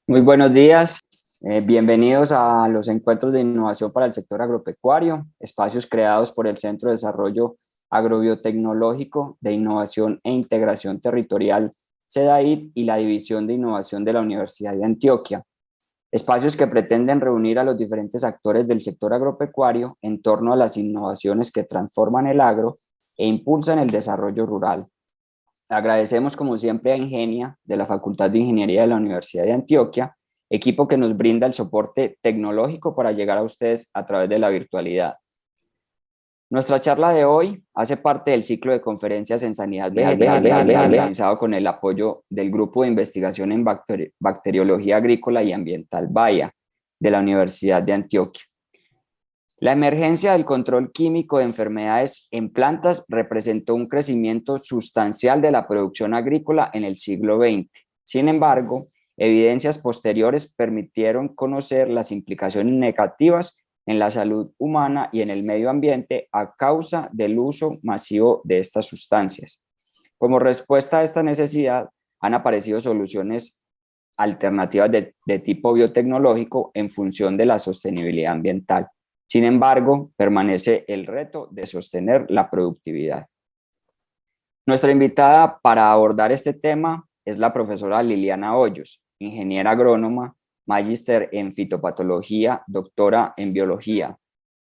Muy buenos días, bienvenidos a los encuentros de innovación para el sector agropecuario, espacios creados por el Centro de Desarrollo Agrobiotecnológico de Innovación e Integración Territorial, CEDAIT, y la División de Innovación de la Universidad de Antioquia. Espacios que pretenden reunir a los diferentes actores del sector agropecuario en torno a las innovaciones que transforman el agro e impulsan el desarrollo rural. Agradecemos como siempre a Ingenia de la Facultad de Ingeniería de la Universidad de Antioquia, equipo que nos brinda el soporte tecnológico para llegar a ustedes a través de la virtualidad. Nuestra charla de hoy hace parte del ciclo de conferencias en sanidad vegetal organizado con el apoyo del Grupo de Investigación en Bacteriología Agrícola y Ambiental BAIA de la Universidad de Antioquia. La emergencia del control químico de enfermedades en plantas representó un crecimiento sustancial de la producción agrícola en el siglo XX. Sin embargo, evidencias posteriores permitieron conocer las implicaciones negativas en la salud humana y en el medio ambiente a causa del uso masivo de estas sustancias. Como respuesta a esta necesidad, han aparecido soluciones alternativas de tipo biotecnológico en función de la sostenibilidad ambiental. Sin embargo, permanece el reto de sostener la productividad. Nuestra invitada para abordar este tema es la profesora Liliana Hoyos, ingeniera agrónoma, magíster en fitopatología, doctora en biología,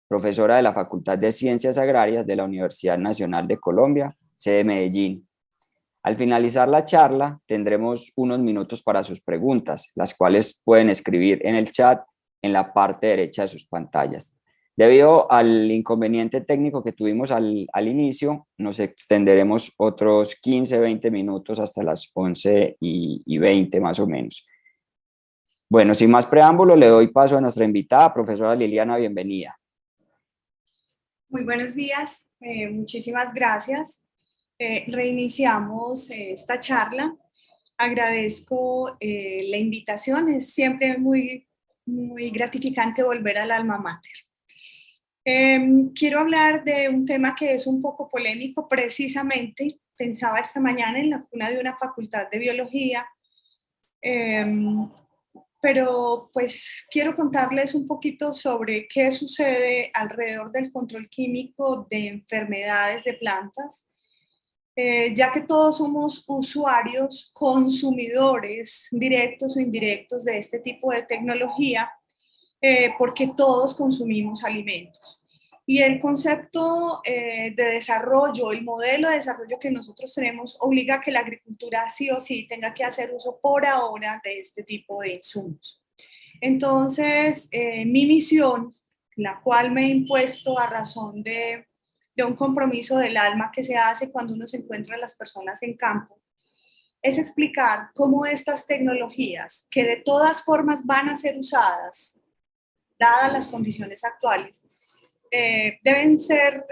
profesora de la Facultad de Ciencias Agrarias de la Universidad Nacional de Colombia, sede Medellín. Al finalizar la charla, tendremos unos minutos para sus preguntas, las cuales pueden escribir en el chat en la parte derecha de sus pantallas. Debido al inconveniente técnico que tuvimos al inicio, nos extenderemos otros 15-20 minutos hasta las 11:20 más o menos. Bueno, sin más preámbulo, le doy paso a nuestra invitada, profesora Liliana, bienvenida. Muy buenos días, muchísimas gracias. Reiniciamos esta charla. Agradezco la invitación, es siempre muy gratificante volver al alma mater. Quiero hablar de un tema que es un poco polémico, precisamente pensaba esta mañana en la cuna de una facultad de biología, pero pues quiero contarles un poquito sobre qué sucede alrededor del control químico de enfermedades de plantas, ya que todos somos usuarios, consumidores directos o indirectos de este tipo de tecnología, porque todos consumimos alimentos. Y el concepto de desarrollo, el modelo de desarrollo que nosotros tenemos, obliga a que la agricultura sí o sí tenga que hacer uso por ahora de este tipo de insumos. Entonces, mi misión, la cual me he impuesto a razón de un compromiso del alma que se hace cuando uno se encuentra a las personas en campo, es explicar cómo estas tecnologías, que de todas formas van a ser usadas, dadas las condiciones actuales, deben ser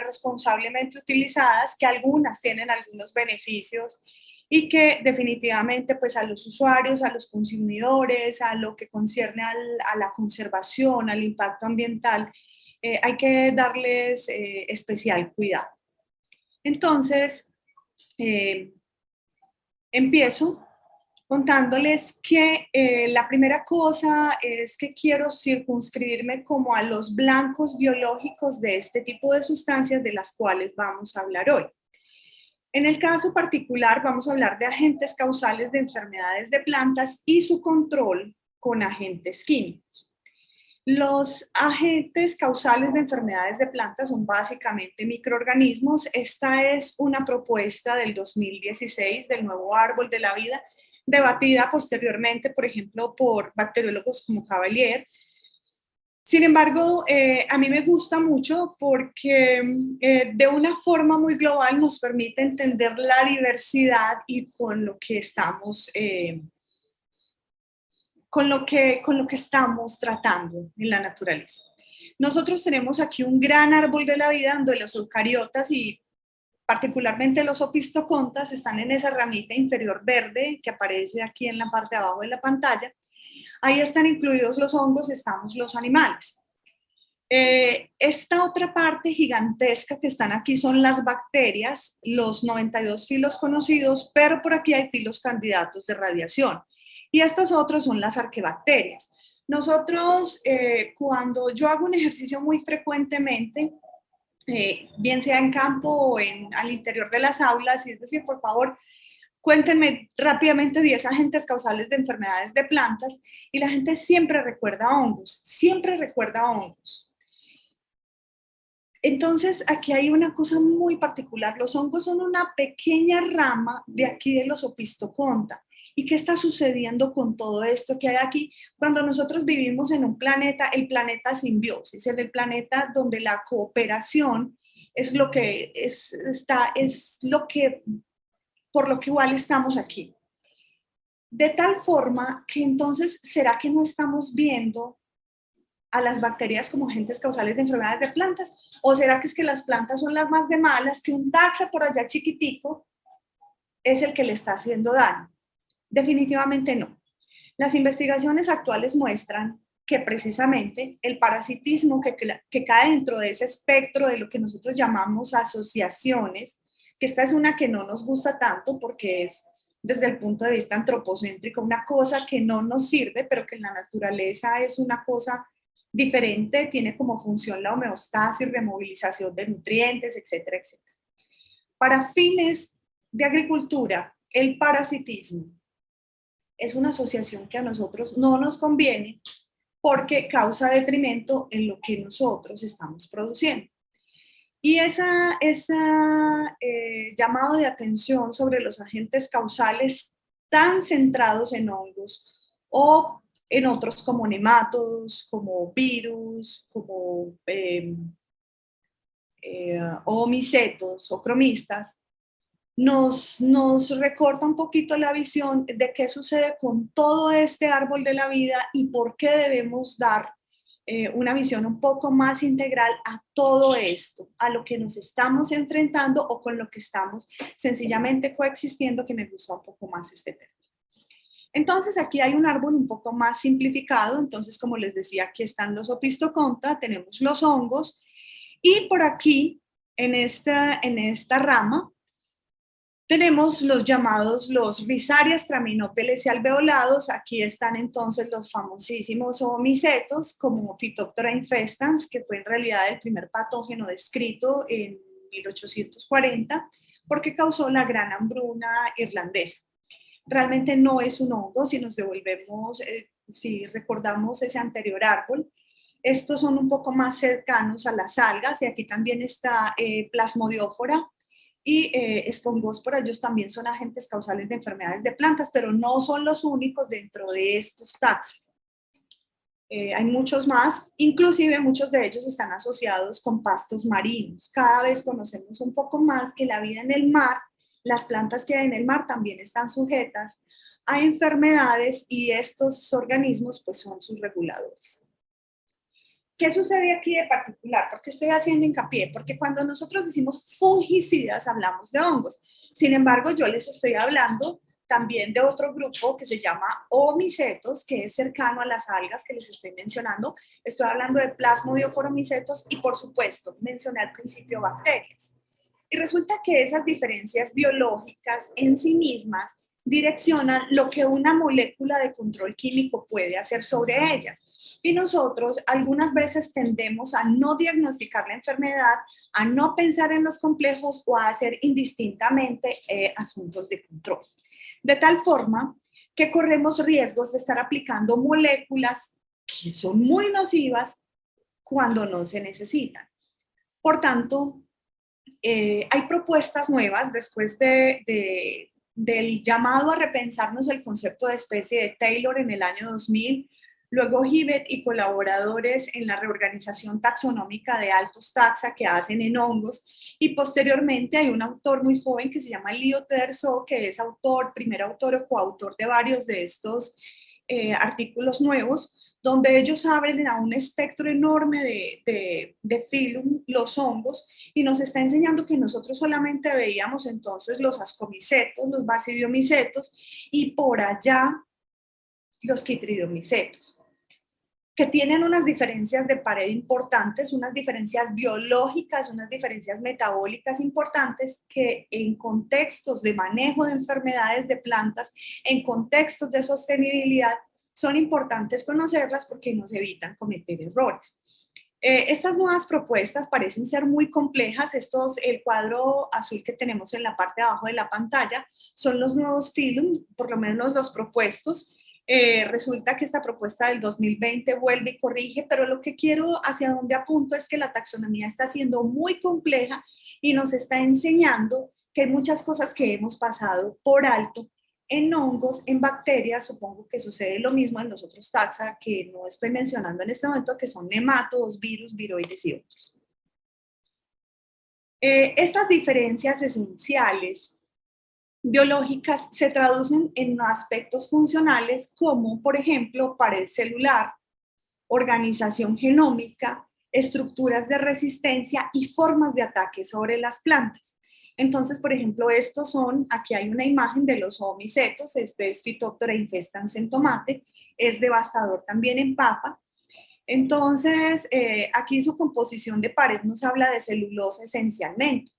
responsablemente utilizadas, que algunas tienen algunos beneficios y que definitivamente pues a los usuarios, a los consumidores, a lo que concierne a la conservación, al impacto ambiental, hay que darles especial cuidado. Entonces, empiezo contándoles que la primera cosa es que quiero circunscribirme como a los blancos biológicos de este tipo de sustancias de las cuales vamos a hablar hoy. En el caso particular vamos a hablar de agentes causales de enfermedades de plantas y su control con agentes químicos. Los agentes causales de enfermedades de plantas son básicamente microorganismos. Esta es una propuesta del 2016 del nuevo árbol de la vida, debatida posteriormente, por ejemplo, por bacteriólogos como Cavalier. Sin embargo, a mí me gusta mucho porque de una forma muy global nos permite entender la diversidad y con lo que estamos con lo que estamos tratando en la naturaleza. Nosotros tenemos aquí un gran árbol de la vida donde los eucariotas y particularmente los opistocontas están en esa ramita inferior verde que aparece aquí en la parte de abajo de la pantalla. Ahí están incluidos los hongos, estamos los animales. Esta otra parte gigantesca que están aquí son las bacterias, los 92 filos conocidos, pero por aquí hay filos candidatos de radiación. Y estos otros son las arquebacterias. Nosotros, cuando yo hago un ejercicio muy frecuentemente, bien sea en campo o al interior de las aulas, y es decir, por favor, cuéntenme rápidamente 10 agentes causales de enfermedades de plantas, y la gente siempre recuerda hongos, siempre recuerda hongos. Entonces, aquí hay una cosa muy particular. Los hongos son una pequeña rama de aquí de los Opisthocomta. ¿Y qué está sucediendo con todo esto que hay aquí? Cuando nosotros vivimos en un planeta, el planeta simbiosis, en el planeta donde la cooperación es lo que es lo que, por lo que igual estamos aquí. De tal forma que entonces, ¿será que no estamos viendo a las bacterias como agentes causales de enfermedades de plantas? ¿O será que es que las plantas son las más de malas, que un taxa por allá chiquitico es el que le está haciendo daño? Definitivamente no. Las investigaciones actuales muestran que precisamente el parasitismo que cae dentro de ese espectro de lo que nosotros llamamos asociaciones, que esta es una que no nos gusta tanto porque es desde el punto de vista antropocéntrico una cosa que no nos sirve, pero que en la naturaleza es una cosa diferente, tiene como función la homeostasis, removilización de nutrientes, etcétera, etcétera. Para fines de agricultura, el parasitismo es una asociación que a nosotros no nos conviene porque causa detrimento en lo que nosotros estamos produciendo. Y llamado de atención sobre los agentes causales tan centrados en hongos o en otros como nematodos, como virus, como o micetos o cromistas, nos recorta un poquito la visión de qué sucede con todo este árbol de la vida y por qué debemos dar una visión un poco más integral a todo esto, a lo que nos estamos enfrentando o con lo que estamos sencillamente coexistiendo, que me gusta un poco más este término. Entonces, aquí hay un árbol un poco más simplificado. Entonces, como les decía, aquí están los Opisthocomta, tenemos los hongos, y por aquí, en esta rama, tenemos los llamados los Rhizaria, Straminopeles y alveolados. Aquí están entonces los famosísimos oomycetos, como Phytophthora infestans, que fue en realidad el primer patógeno descrito en 1840, porque causó la gran hambruna irlandesa. Realmente no es un hongo, si nos devolvemos, si recordamos ese anterior árbol. Estos son un poco más cercanos a las algas, y aquí también está Plasmodiófora y Spongospora. Ellos también son agentes causales de enfermedades de plantas, pero no son los únicos dentro de estos taxas. Hay muchos más, inclusive muchos de ellos están asociados con pastos marinos. Cada vez conocemos un poco más que la vida en el mar, las plantas que hay en el mar también están sujetas a enfermedades, y estos organismos pues son sus reguladores. ¿Qué sucede aquí de particular? ¿Por qué estoy haciendo hincapié? Porque cuando nosotros decimos fungicidas hablamos de hongos. Sin embargo, yo les estoy hablando también de otro grupo que se llama oomycetos, que es cercano a las algas que les estoy mencionando. Estoy hablando de plasmodioporomicetos y, por supuesto, mencioné al principio bacterias. Y resulta que esas diferencias biológicas en sí mismas direccionan lo que una molécula de control químico puede hacer sobre ellas. Y nosotros algunas veces tendemos a no diagnosticar la enfermedad, a no pensar en los complejos o a hacer indistintamente asuntos de control. De tal forma que corremos riesgos de estar aplicando moléculas que son muy nocivas cuando no se necesitan. Por tanto, hay propuestas nuevas después del llamado a repensarnos el concepto de especie de Taylor en el año 2000, luego Hibbett y colaboradores en la reorganización taxonómica de altos taxa que hacen en hongos, y posteriormente hay un autor muy joven que se llama Leo Tedersó, que es primer autor o coautor de varios de estos artículos nuevos, donde ellos abren a un espectro enorme de filum los hongos, y nos está enseñando que nosotros solamente veíamos entonces los ascomicetos, los basidiomicetos, y por allá los quitridiomicetos. que tienen unas diferencias de pared importantes, unas diferencias biológicas, unas diferencias metabólicas importantes que en contextos de manejo de enfermedades de plantas, en contextos de sostenibilidad, son importantes conocerlas porque nos evitan cometer errores. Estas nuevas propuestas parecen ser muy complejas. El cuadro azul que tenemos en la parte de abajo de la pantalla son los nuevos filum, por lo menos los propuestos. Resulta que esta propuesta del 2020 vuelve y corrige, pero lo que quiero, hacia donde apunto, es que la taxonomía está siendo muy compleja y nos está enseñando que hay muchas cosas que hemos pasado por alto en hongos, en bacterias. Supongo que sucede lo mismo en los otros taxa que no estoy mencionando en este momento, que son nematodos, virus, viroides y otros. Estas diferencias esenciales biológicas se traducen en aspectos funcionales como, por ejemplo, pared celular, organización genómica, estructuras de resistencia y formas de ataque sobre las plantas. Entonces, por ejemplo, estos son, aquí hay una imagen de los omicetos, este es Phytophthora infestans en tomate, es devastador también en papa. Entonces, aquí su composición de pared nos habla de celulosa esencialmente.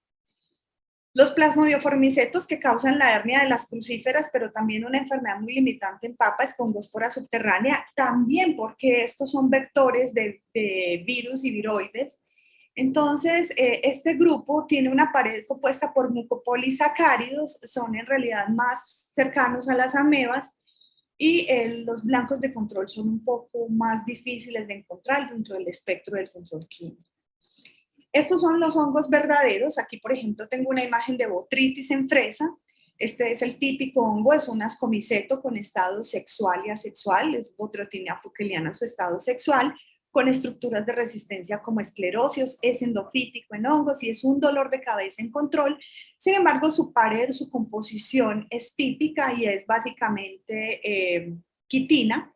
Los plasmodioformicetos que causan la hernia de las crucíferas, pero también una enfermedad muy limitante en papa, espongospora subterránea, también porque estos son vectores de virus y viroides. Entonces, este grupo tiene una pared compuesta por mucopolisacáridos, son en realidad más cercanos a las amebas, y los blancos de control son un poco más difíciles de encontrar dentro del espectro del control químico. Estos son los hongos verdaderos. Aquí, por ejemplo, tengo una imagen de Botrytis en fresa. Este es el típico hongo, es un ascomiceto con estado sexual y asexual, es Botrytinia fouqueliana su estado sexual, con estructuras de resistencia como esclerosios, es endofítico en hongos y es un dolor de cabeza en control. Sin embargo, su pared, su composición es típica y es básicamente quitina,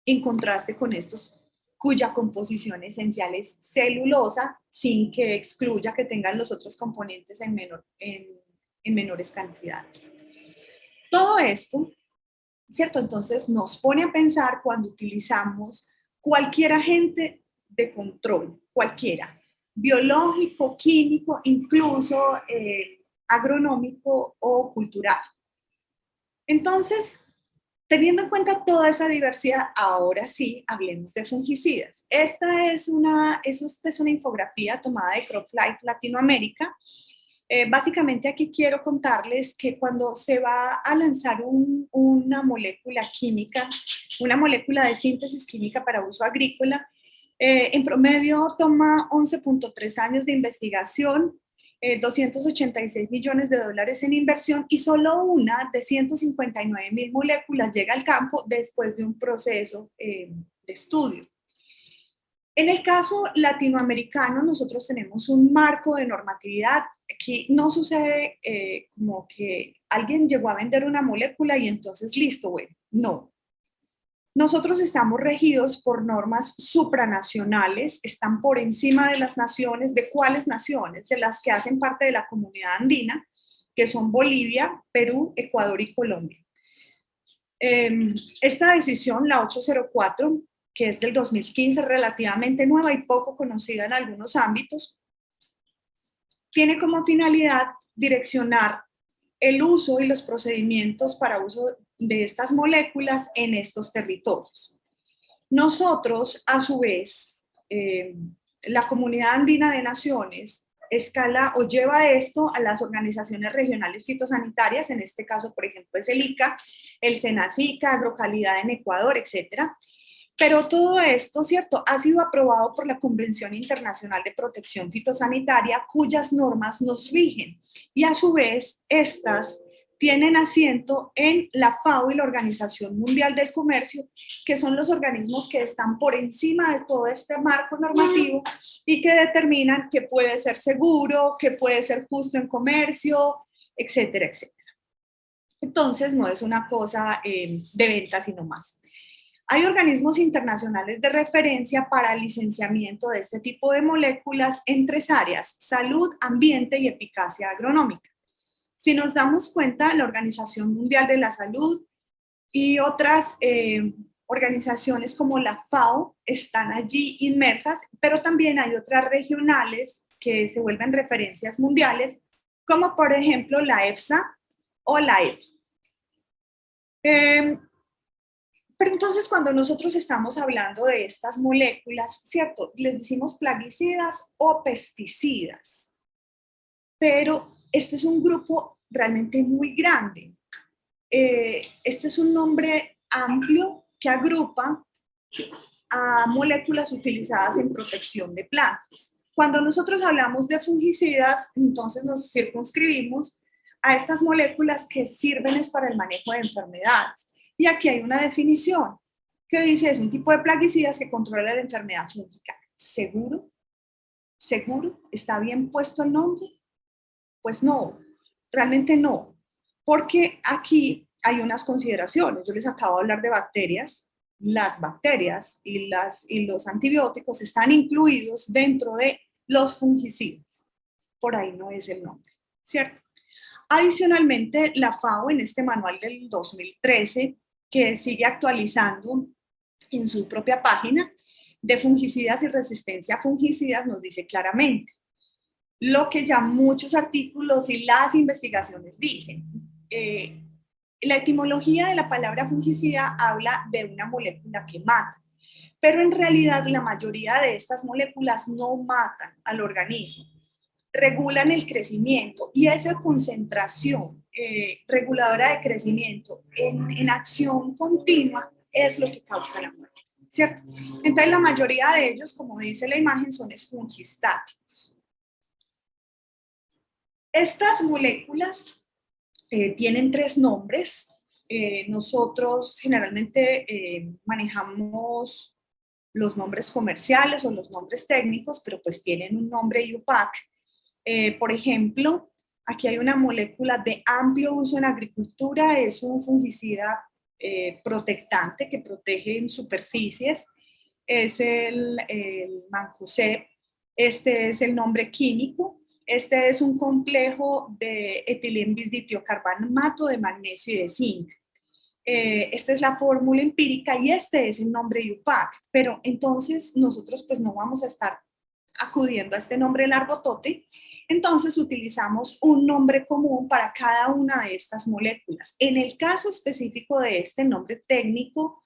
en contraste con estos cuya composición esencial es celulosa, sin que excluya que tengan los otros componentes en menores cantidades. Todo esto, ¿cierto? Entonces nos pone a pensar cuando utilizamos cualquier agente de control, cualquiera, biológico, químico, incluso agronómico o cultural. Entonces, teniendo en cuenta toda esa diversidad, ahora sí, hablemos de fungicidas. Esta es una infografía tomada de CropLife Latinoamérica. Básicamente aquí quiero contarles que cuando se va a lanzar una molécula química, una molécula de síntesis química para uso agrícola, en promedio toma 11.3 años de investigación, 286 millones de dólares en inversión y solo una de 159.000 moléculas llega al campo después de un proceso de estudio. En el caso latinoamericano, nosotros tenemos un marco de normatividad. Aquí no sucede como que alguien llegó a vender una molécula y entonces listo, bueno, no. Nosotros estamos regidos por normas supranacionales, están por encima de las naciones. ¿De cuáles naciones? De las que hacen parte de la comunidad andina, que son Bolivia, Perú, Ecuador y Colombia. Esta decisión, la 804, que es del 2015, relativamente nueva y poco conocida en algunos ámbitos, tiene como finalidad direccionar el uso y los procedimientos para uso de estas moléculas en estos territorios. Nosotros, a su vez, la Comunidad Andina de Naciones escala o lleva esto a las organizaciones regionales fitosanitarias, en este caso, por ejemplo, es el ICA, el SENASICA, Agrocalidad en Ecuador, etcétera. Pero todo esto, ¿cierto?, ha sido aprobado por la Convención Internacional de Protección Fitosanitaria, cuyas normas nos rigen. Y a su vez, estas tienen asiento en la FAO y la Organización Mundial del Comercio, que son los organismos que están por encima de todo este marco normativo y que determinan qué puede ser seguro, qué puede ser justo en comercio, etcétera, etcétera. Entonces, no es una cosa de venta, sino más. Hay organismos internacionales de referencia para el licenciamiento de este tipo de moléculas en 3 áreas: salud, ambiente y eficacia agronómica. Si nos damos cuenta, la Organización Mundial de la Salud y otras organizaciones como la FAO están allí inmersas, pero también hay otras regionales que se vuelven referencias mundiales, como por ejemplo la EFSA o la EPA. Pero entonces cuando nosotros estamos hablando de estas moléculas, ¿cierto? Les decimos plaguicidas o pesticidas, pero este es un grupo realmente muy grande. Este es un nombre amplio que agrupa a moléculas utilizadas en protección de plantas. Cuando nosotros hablamos de fungicidas, entonces nos circunscribimos a estas moléculas que sirven es para el manejo de enfermedades. Y aquí hay una definición que dice, es un tipo de plaguicidas que controla la enfermedad fúngica. ¿Seguro? ¿Seguro? ¿Está bien puesto el nombre? Pues no, realmente no, porque aquí hay unas consideraciones. Yo les acabo de hablar de bacterias. Las bacterias y los antibióticos están incluidos dentro de los fungicidas. Por ahí no es el nombre, ¿cierto? Adicionalmente, la FAO en este manual del 2013, que sigue actualizando en su propia página de fungicidas y resistencia a fungicidas, nos dice claramente lo que ya muchos artículos y las investigaciones dicen. La etimología de la palabra fungicida habla de una molécula que mata, pero en realidad la mayoría de estas moléculas no matan al organismo, regulan el crecimiento y esa concentración reguladora de crecimiento en acción continua es lo que causa la muerte, ¿cierto? Entonces la mayoría de ellos, como dice la imagen, son fungistáticos. Estas moléculas tienen tres nombres. Nosotros generalmente manejamos los nombres comerciales o los nombres técnicos, pero pues tienen un nombre IUPAC. Por ejemplo, aquí hay una molécula de amplio uso en agricultura, es un fungicida protectante que protege en superficies, es el Mancozeb. Este es el nombre químico. Este es un complejo de etilenbisditiocarbamato de magnesio y de zinc. Esta es la fórmula empírica y este es el nombre IUPAC, pero entonces nosotros pues no vamos a estar acudiendo a este nombre largotote, entonces utilizamos un nombre común para cada una de estas moléculas. En el caso específico de este nombre técnico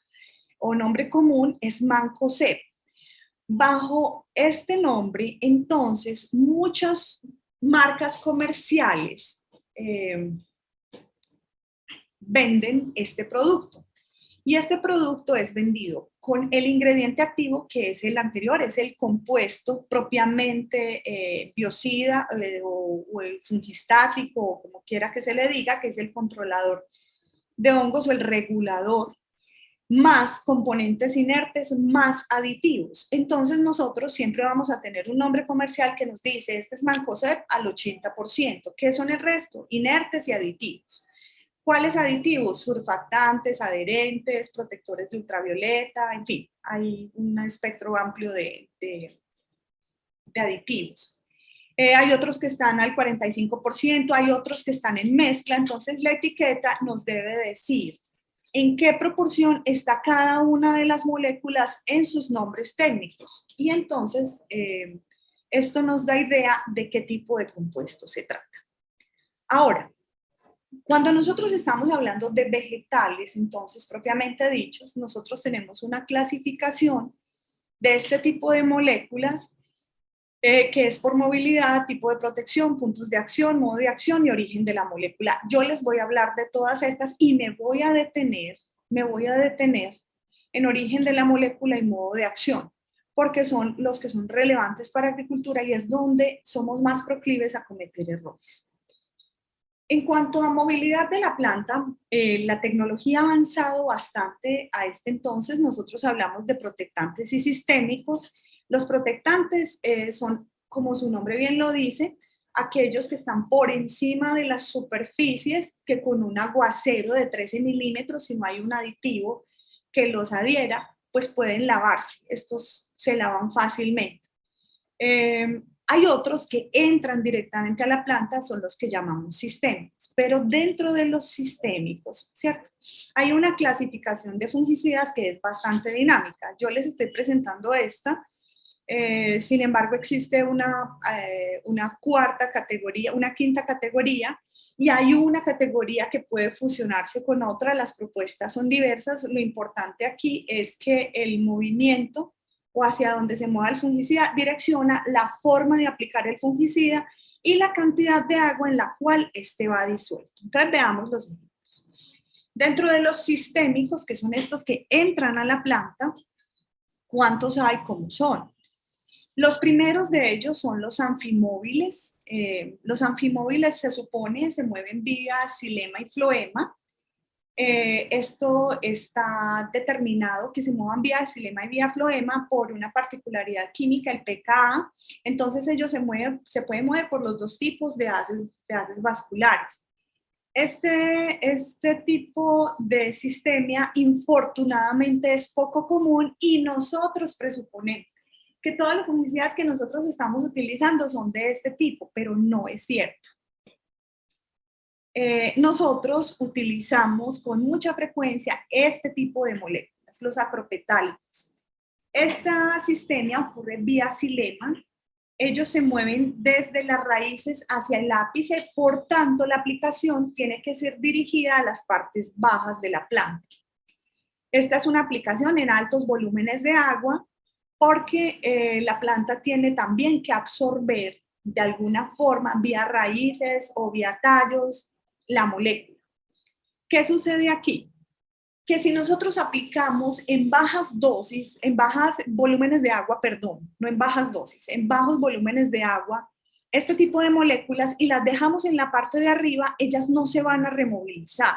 o nombre común es Mancozeb. Bajo este nombre, entonces, muchas marcas comerciales venden este producto. Y este producto es vendido con el ingrediente activo que es el anterior, es el compuesto propiamente biocida o el fungistático, o como quiera que se le diga, que es el controlador de hongos o el regulador, más componentes inertes, más aditivos. Entonces nosotros siempre vamos a tener un nombre comercial que nos dice, este es Mancozeb al 80%. ¿Qué son el resto? Inertes y aditivos. ¿Cuáles aditivos? Surfactantes, adherentes, protectores de ultravioleta, en fin, hay un espectro amplio de aditivos. Hay otros que están al 45%, hay otros que están en mezcla, entonces la etiqueta nos debe decir en qué proporción está cada una de las moléculas en sus nombres técnicos. Y entonces esto nos da idea de qué tipo de compuesto se trata. Ahora, cuando nosotros estamos hablando de vegetales, entonces propiamente dichos, nosotros tenemos una clasificación de este tipo de moléculas que es por movilidad, tipo de protección, puntos de acción, modo de acción y origen de la molécula. Yo les voy a hablar de todas estas y me voy a detener en origen de la molécula y modo de acción, porque son los que son relevantes para agricultura y es donde somos más proclives a cometer errores. En cuanto a movilidad de la planta, la tecnología ha avanzado bastante a este entonces. Nosotros hablamos de protectantes y sistémicos. Los protectantes son, como su nombre bien lo dice, aquellos que están por encima de las superficies que con un aguacero de 13 milímetros, si no hay un aditivo que los adhiera, pues pueden lavarse. Estos se lavan fácilmente. Hay otros que entran directamente a la planta, son los que llamamos sistémicos, pero dentro de los sistémicos, ¿cierto? Hay una clasificación de fungicidas que es bastante dinámica. Yo les estoy presentando esta, sin embargo existe una cuarta categoría, una quinta categoría, y hay una categoría que puede fusionarse con otra. Las propuestas son diversas. Lo importante aquí es que el movimiento o hacia donde se mueva el fungicida direcciona la forma de aplicar el fungicida y la cantidad de agua en la cual este va disuelto. Entonces veamos los ejemplos. Dentro de los sistémicos, que son estos que entran a la planta, ¿cuántos hay? ¿Cómo son? Los primeros de ellos son los anfimóviles. Los anfimóviles se supone se mueven vía xilema y floema. Esto está determinado que se muevan vía xilema y vía floema por una particularidad química, el pKa. Entonces ellos se pueden mover por los dos tipos de haces vasculares. Este tipo de sistemia infortunadamente es poco común y nosotros presuponemos que todos los fungicidas que nosotros estamos utilizando son de este tipo, pero no es cierto. Nosotros utilizamos con mucha frecuencia este tipo de moléculas, los acropetálicos. Esta sistemia ocurre vía xilema. Ellos se mueven desde las raíces hacia el ápice, por tanto la aplicación tiene que ser dirigida a las partes bajas de la planta. Esta es una aplicación en altos volúmenes de agua porque la planta tiene también que absorber de alguna forma vía raíces o vía tallos la molécula. ¿Qué sucede aquí? Que si nosotros aplicamos en bajas dosis, en bajas volúmenes de agua, perdón, no en bajas dosis, en bajos volúmenes de agua, este tipo de moléculas y las dejamos en la parte de arriba, ellas no se van a removilizar.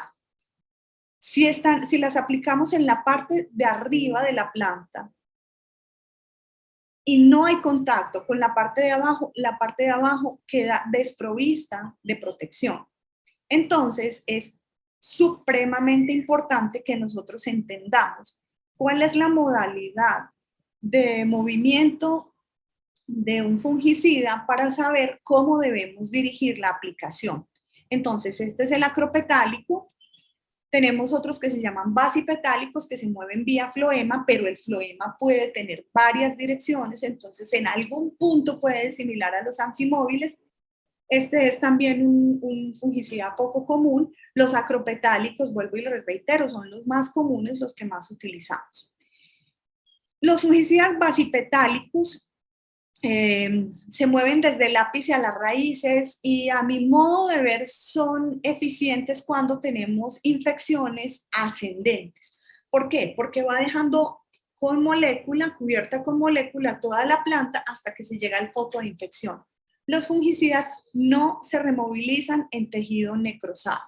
Si las aplicamos en la parte de arriba de la planta y no hay contacto con la parte de abajo queda desprovista de protección. Entonces, es supremamente importante que nosotros entendamos cuál es la modalidad de movimiento de un fungicida para saber cómo debemos dirigir la aplicación. Entonces, este es el acropetálico. Tenemos otros que se llaman basipetálicos que se mueven vía floema, pero el floema puede tener varias direcciones, entonces en algún punto puede similar a los anfimóviles. Este es también un fungicida poco común. Los acropetálicos, vuelvo y les reitero, son los más comunes, los que más utilizamos. Los fungicidas basipetálicos se mueven desde el ápice a las raíces y a mi modo de ver son eficientes cuando tenemos infecciones ascendentes. ¿Por qué? Porque va dejando con molécula, cubierta con molécula toda la planta hasta que se llega al foco de infección. Los fungicidas no se removilizan en tejido necrosado.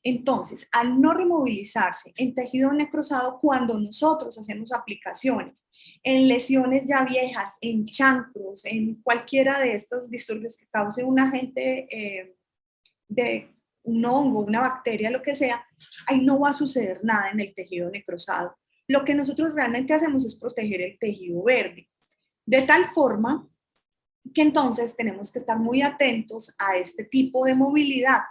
Entonces, al no removilizarse en tejido necrosado, cuando nosotros hacemos aplicaciones en lesiones ya viejas, en chancros, en cualquiera de estos disturbios que cause un agente de un hongo, una bacteria, lo que sea, ahí no va a suceder nada en el tejido necrosado. Lo que nosotros realmente hacemos es proteger el tejido verde, de tal forma que entonces tenemos que estar muy atentos a este tipo de movilidad.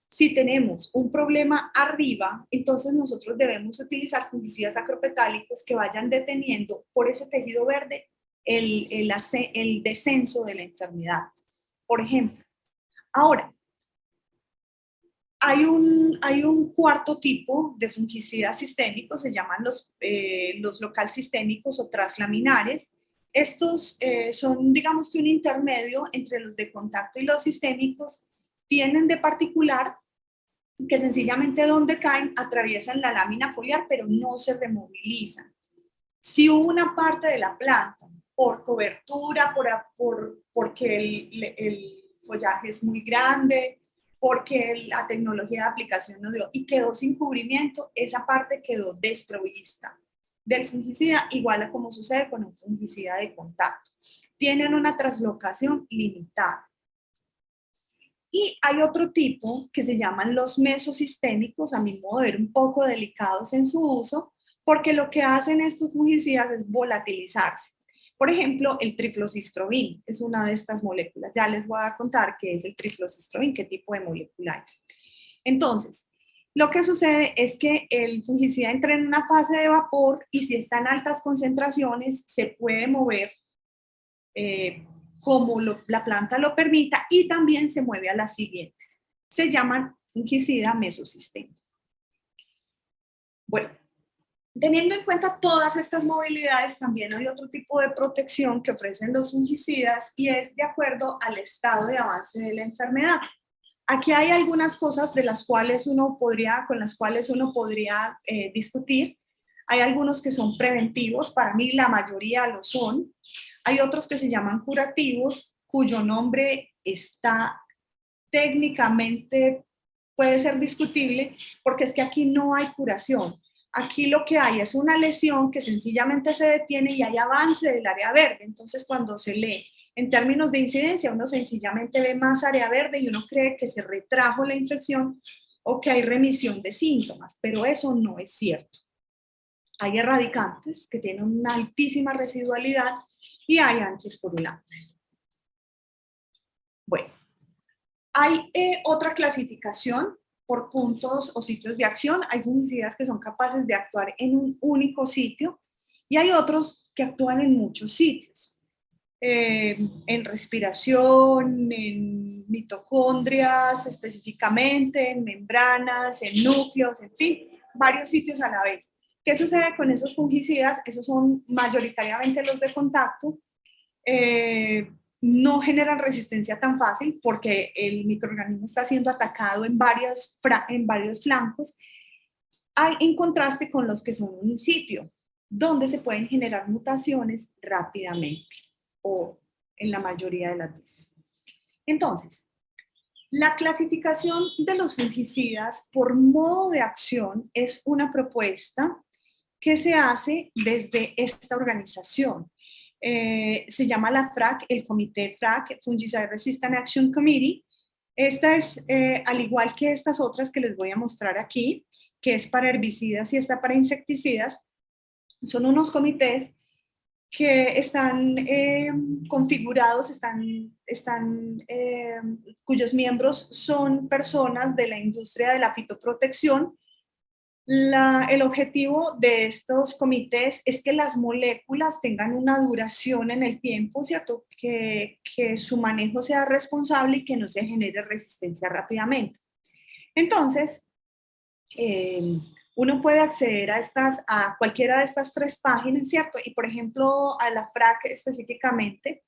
Si tenemos un problema arriba, entonces nosotros debemos utilizar fungicidas acropetálicos que vayan deteniendo por ese tejido verde el descenso de la enfermedad, por ejemplo. Ahora, hay un cuarto tipo de fungicidas sistémicos, se llaman los local sistémicos o traslaminares. Estos son, digamos que un intermedio entre los de contacto y los sistémicos. Tienen de particular que sencillamente donde caen atraviesan la lámina foliar, pero no se removilizan. Si una parte de la planta, por cobertura, porque el follaje es muy grande, porque la tecnología de aplicación no dio y quedó sin cubrimiento, esa parte quedó desprovista del fungicida, igual a como sucede con un fungicida de contacto. Tienen una traslocación limitada. Y hay otro tipo que se llaman los mesosistémicos, a mi modo de ver un poco delicados en su uso, porque lo que hacen estos fungicidas es volatilizarse. Por ejemplo, el trifluocistrobin es una de estas moléculas. Ya les voy a contar qué es el trifluocistrobin, qué tipo de molécula es. Entonces, lo que sucede es que el fungicida entra en una fase de vapor y si está en altas concentraciones se puede mover como la planta lo permita y también se mueve a las siguientes. Se llaman fungicida mesosistémico. Bueno, teniendo en cuenta todas estas movilidades, también hay otro tipo de protección que ofrecen los fungicidas y es de acuerdo al estado de avance de la enfermedad. Aquí hay algunas cosas con las cuales uno podría discutir. Hay algunos que son preventivos, para mí la mayoría lo son. Hay otros que se llaman curativos, cuyo nombre está técnicamente, puede ser discutible, porque es que aquí no hay curación. Aquí lo que hay es una lesión que sencillamente se detiene y hay avance del área verde. Entonces, cuando se lee en términos de incidencia, uno sencillamente ve más área verde y uno cree que se retrajo la infección o que hay remisión de síntomas, pero eso no es cierto. Hay erradicantes que tienen una altísima residualidad y hay antiesporulantes. Bueno, hay otra clasificación por puntos o sitios de acción. Hay fungicidas que son capaces de actuar en un único sitio y hay otros que actúan en muchos sitios. En respiración, en mitocondrias específicamente, en membranas, en núcleos, en fin, varios sitios a la vez. ¿Qué sucede con esos fungicidas? Esos son mayoritariamente los de contacto. No generan resistencia tan fácil porque el microorganismo está siendo atacado en varios flancos, en contraste con los que son in sitio, donde se pueden generar mutaciones rápidamente o en la mayoría de las veces. Entonces, la clasificación de los fungicidas por modo de acción es una propuesta que se hace desde esta organización. Se llama la FRAC, el comité FRAC, Fungicide Resistant Action Committee. Esta es, al igual que estas otras que les voy a mostrar aquí, que es para herbicidas y esta para insecticidas, son unos comités que están configurados, cuyos miembros son personas de la industria de la fitoprotección. El objetivo de estos comités es que las moléculas tengan una duración en el tiempo, ¿cierto? Que su manejo sea responsable y que no se genere resistencia rápidamente. Entonces, uno puede acceder a cualquiera de estas tres páginas, ¿cierto? Y por ejemplo, a la FRAC específicamente,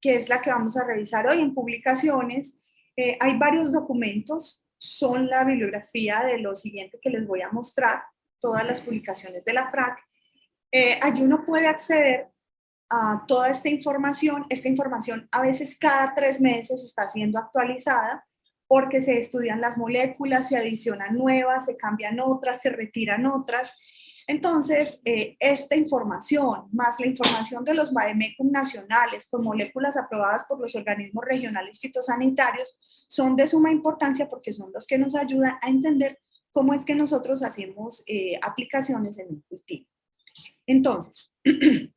que es la que vamos a revisar hoy en publicaciones, hay varios documentos, son la bibliografía de lo siguiente que les voy a mostrar, todas las publicaciones de la FRAC. Allí uno puede acceder a toda esta información a veces cada 3 meses está siendo actualizada, porque se estudian las moléculas, se adicionan nuevas, se cambian otras, se retiran otras. Entonces, esta información, más la información de los vademecum nacionales con moléculas aprobadas por los organismos regionales fitosanitarios, son de suma importancia porque son los que nos ayudan a entender cómo es que nosotros hacemos aplicaciones en un cultivo. Entonces, me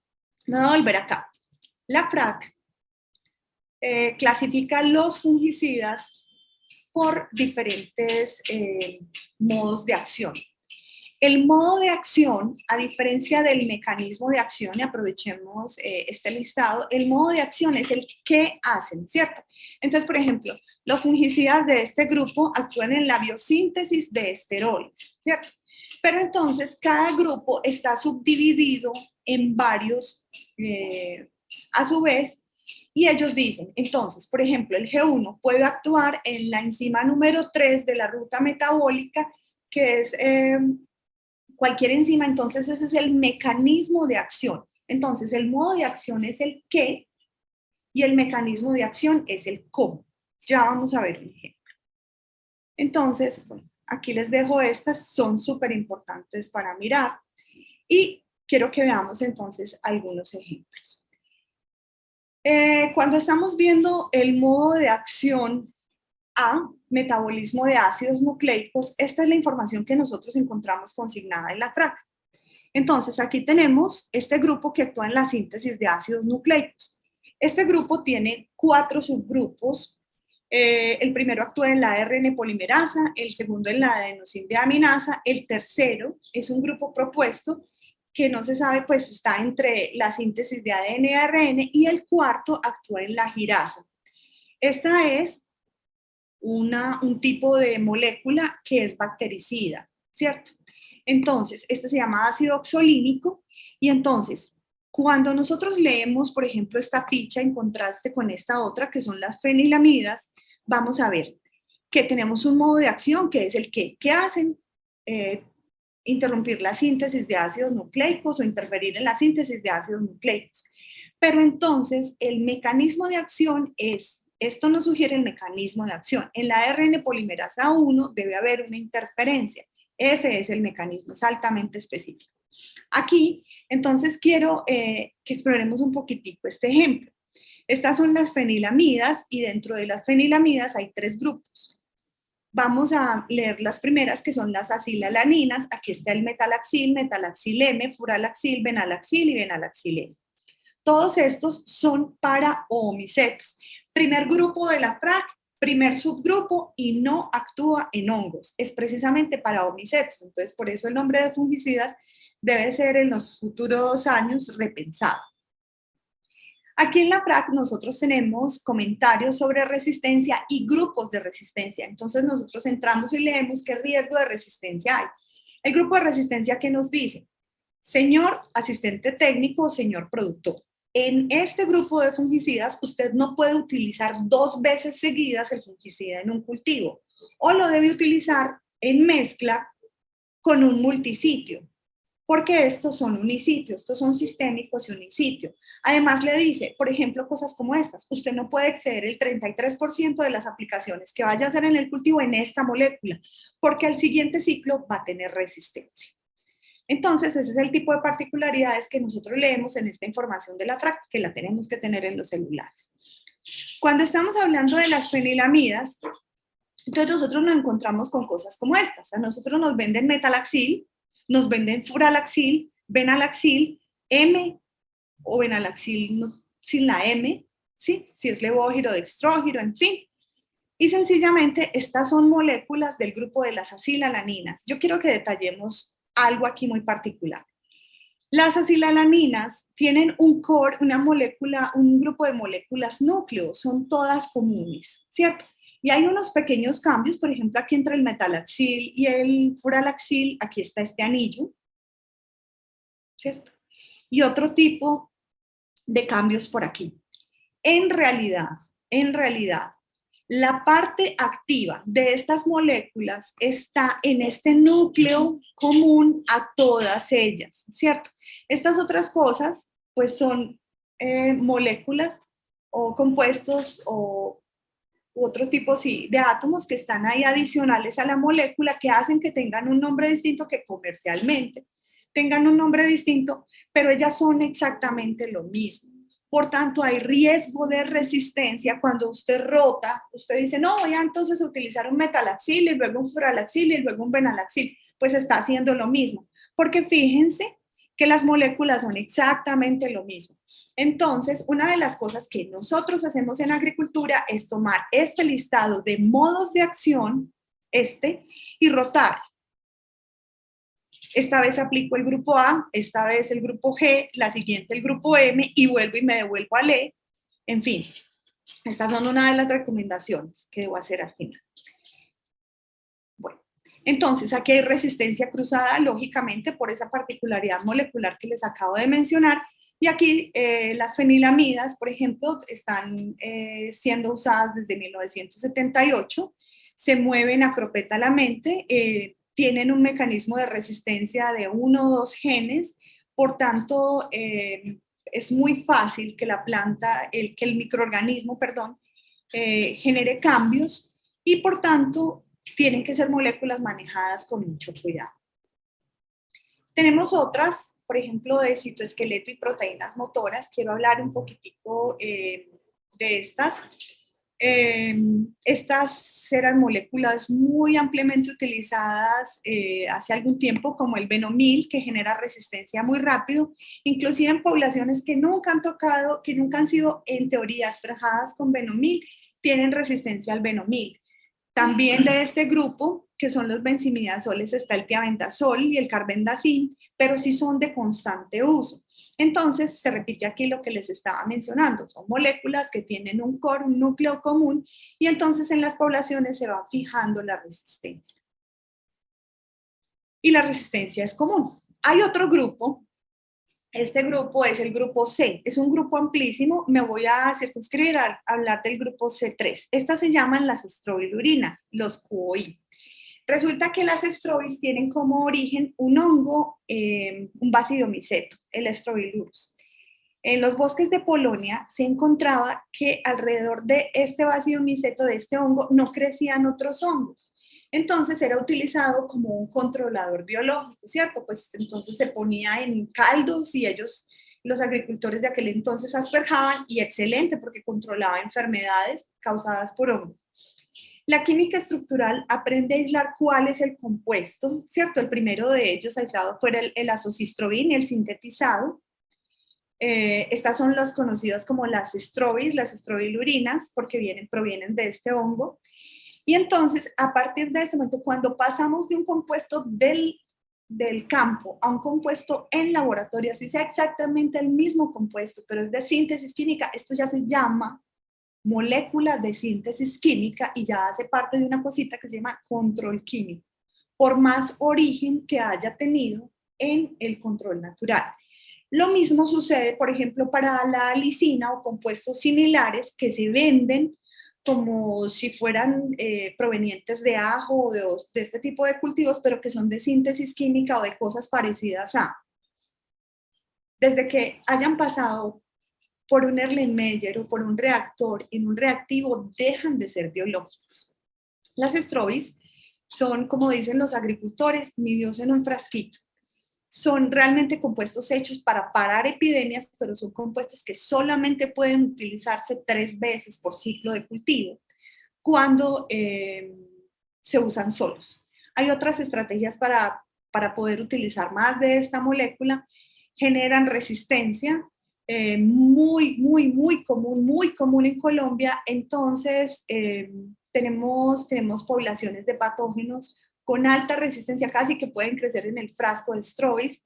voy a volver acá. La FRAC clasifica los fungicidas por diferentes modos de acción. El modo de acción, a diferencia del mecanismo de acción, y aprovechemos este listado, el modo de acción es el qué hacen, ¿cierto? Entonces, por ejemplo, los fungicidas de este grupo actúan en la biosíntesis de esteroles, ¿cierto? Pero entonces cada grupo está subdividido en varios, a su vez, y ellos dicen, entonces, por ejemplo, el G1 puede actuar en la enzima número 3 de la ruta metabólica, que es cualquier enzima, entonces ese es el mecanismo de acción. Entonces, el modo de acción es el qué y el mecanismo de acción es el cómo. Ya vamos a ver un ejemplo. Entonces, bueno, aquí les dejo estas, son súper importantes para mirar y quiero que veamos entonces algunos ejemplos. Cuando estamos viendo el modo de acción A, metabolismo de ácidos nucleicos, esta es la información que nosotros encontramos consignada en la FRAC. Entonces, aquí tenemos este grupo que actúa en la síntesis de ácidos nucleicos. Este grupo tiene 4 subgrupos. El primero actúa en la ARN polimerasa, el segundo en la adenosíndeaminasa, el tercero es un grupo propuesto que no se sabe, pues está entre la síntesis de ADN y ARN, y el cuarto actúa en la girasa. Esta es un tipo de molécula que es bactericida, ¿cierto? Entonces, este se llama ácido oxolínico, y entonces, cuando nosotros leemos, por ejemplo, esta ficha en contraste con esta otra, que son las fenilamidas, vamos a ver que tenemos un modo de acción que es el que hacen interrumpir la síntesis de ácidos nucleicos o interferir en la síntesis de ácidos nucleicos. Pero entonces, el mecanismo de acción es, esto nos sugiere el mecanismo de acción. En la ARN polimerasa 1 debe haber una interferencia. Ese es el mecanismo, es altamente específico. Aquí, entonces, quiero que exploremos un poquitico este ejemplo. Estas son las fenilamidas, y dentro de las fenilamidas hay 3 grupos. Vamos a leer las primeras, que son las acilalaninas. Aquí está el metalaxil, metalaxil-M, furalaxil, venalaxil y venalaxil-M. Todos estos son para oomicetos. Primer grupo de la FRAC, primer subgrupo, y no actúa en hongos. Es precisamente para oomicetos. Entonces, por eso el nombre de fungicidas debe ser en los futuros años repensado. Aquí en la FRAC nosotros tenemos comentarios sobre resistencia y grupos de resistencia. Entonces nosotros entramos y leemos qué riesgo de resistencia hay. El grupo de resistencia que nos dice: señor asistente técnico o señor productor, en este grupo de fungicidas usted no puede utilizar 2 veces seguidas el fungicida en un cultivo, o lo debe utilizar en mezcla con un multisitio, porque estos son unisitios, estos son sistémicos y unisitio. Además le dice, por ejemplo, cosas como estas: usted no puede exceder el 33% de las aplicaciones que vaya a hacer en el cultivo en esta molécula, porque al siguiente ciclo va a tener resistencia. Entonces, ese es el tipo de particularidades que nosotros leemos en esta información de la FRAC, que la tenemos que tener en los celulares. Cuando estamos hablando de las fenilamidas, entonces nosotros nos encontramos con cosas como estas. A nosotros nos venden metalaxil, nos venden furalaxil, venalaxil, M o venalaxil sin la M, ¿sí? Si es levógiro, dextrógiro, en fin. Y sencillamente estas son moléculas del grupo de las acilalaninas. Yo quiero que detallemos algo aquí muy particular. Las acilalaninas tienen un core, una molécula, un grupo de moléculas núcleo, son todas comunes, ¿cierto? Y hay unos pequeños cambios, por ejemplo, aquí entre el metalaxil y el furalaxil, aquí está este anillo, ¿cierto? Y otro tipo de cambios por aquí. En realidad, la parte activa de estas moléculas está en este núcleo común a todas ellas, ¿cierto? Estas otras cosas, pues son moléculas o compuestos o otro tipo sí, de átomos que están ahí adicionales a la molécula, que hacen que tengan un nombre distinto, que comercialmente tengan un nombre distinto, pero ellas son exactamente lo mismo. Por tanto, hay riesgo de resistencia cuando usted rota. Usted dice, no, voy a entonces utilizar un metalaxil y luego un furalaxil y luego un venalaxil. Pues está haciendo lo mismo, porque fíjense que las moléculas son exactamente lo mismo. Entonces, una de las cosas que nosotros hacemos en agricultura es tomar este listado de modos de acción, y rotar. Esta vez aplico el grupo A, esta vez el grupo G, la siguiente el grupo M, y vuelvo y me devuelvo al E. En fin, estas son una de las recomendaciones que debo hacer al final. Bueno, entonces aquí hay resistencia cruzada, lógicamente, por esa particularidad molecular que les acabo de mencionar. Y aquí las fenilamidas, por ejemplo, están siendo usadas desde 1978, se mueven acropetalamente, tienen un mecanismo de resistencia de 1 o 2 genes, por tanto, es muy fácil que la planta, que el microorganismo, perdón, genere cambios, y por tanto, tienen que ser moléculas manejadas con mucho cuidado. Tenemos otras, por ejemplo, de citoesqueleto y proteínas motoras. Quiero hablar un poquitico de estas. Estas eran moléculas muy ampliamente utilizadas hace algún tiempo, como el Benomil, que genera resistencia muy rápido, inclusive en poblaciones que nunca han tocado, que nunca han sido en teoría trabajadas con Benomil, tienen resistencia al Benomil. También de este grupo, que son los benzimidazoles, está el tiabendazol y el carbendazim, pero sí son de constante uso. Entonces, se repite aquí lo que les estaba mencionando. Son moléculas que tienen un core, un núcleo común, y entonces en las poblaciones se va fijando la resistencia. Y la resistencia es común. Hay otro grupo. Este grupo es el grupo C, es un grupo amplísimo, me voy a circunscribir a hablar del grupo C3. Estas se llaman las estrobilurinas, los QOI. Resulta que las estrobis tienen como origen un hongo, un basidiomyceto, el Strobilurus. En los bosques de Polonia se encontraba que alrededor de este basidiomyceto, de este hongo, no crecían otros hongos. Entonces era utilizado como un controlador biológico, ¿cierto? Pues entonces se ponía en caldos y ellos, los agricultores de aquel entonces, asperjaban, y excelente porque controlaba enfermedades causadas por hongos. La química estructural aprende a aislar cuál es el compuesto, ¿cierto? El primero de ellos aislado fue el azocistrobin, el sintetizado. Estas son las conocidas como las estrobis, las estrobilurinas, porque provienen de este hongo. Y entonces, a partir de este momento, cuando pasamos de un compuesto del campo a un compuesto en laboratorio, así sea exactamente el mismo compuesto, pero es de síntesis química, esto ya se llama molécula de síntesis química y ya hace parte de una cosita que se llama control químico, por más origen que haya tenido en el control natural. Lo mismo sucede, por ejemplo, para la lisina o compuestos similares que se venden como si fueran provenientes de ajo o de este tipo de cultivos, pero que son de síntesis química o de cosas parecidas a. Desde que hayan pasado por un Erlenmeyer o por un reactor en un reactivo, dejan de ser biológicos. Las estrobis son, como dicen los agricultores, mi Dios en un frasquito. Son realmente compuestos hechos para parar epidemias, pero son compuestos que solamente pueden utilizarse 3 veces por ciclo de cultivo cuando se usan solos. Hay otras estrategias para poder utilizar más de esta molécula. Generan resistencia, muy común en Colombia. Entonces, tenemos poblaciones de patógenos con alta resistencia, casi que pueden crecer en el frasco de estrobis,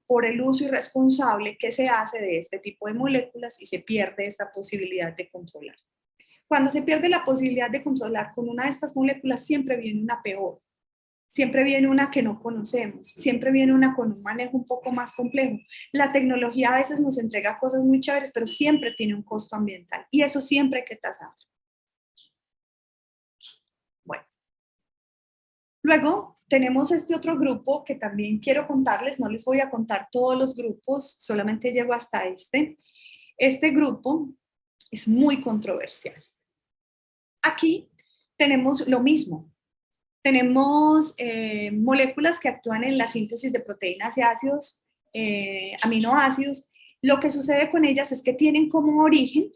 por el uso irresponsable que se hace de este tipo de moléculas, y se pierde esta posibilidad de controlar. Cuando se pierde la posibilidad de controlar con una de estas moléculas, siempre viene una peor. Siempre viene una que no conocemos, siempre viene una con un manejo un poco más complejo. La tecnología a veces nos entrega cosas muy chéveres, pero siempre tiene un costo ambiental, y eso siempre hay que tasarlo. Bueno, luego tenemos este otro grupo que también quiero contarles. No les voy a contar todos los grupos, solamente llego hasta este. Este grupo es muy controversial. Aquí tenemos lo mismo. Tenemos moléculas que actúan en la síntesis de proteínas y ácidos, aminoácidos. Lo que sucede con ellas es que tienen como origen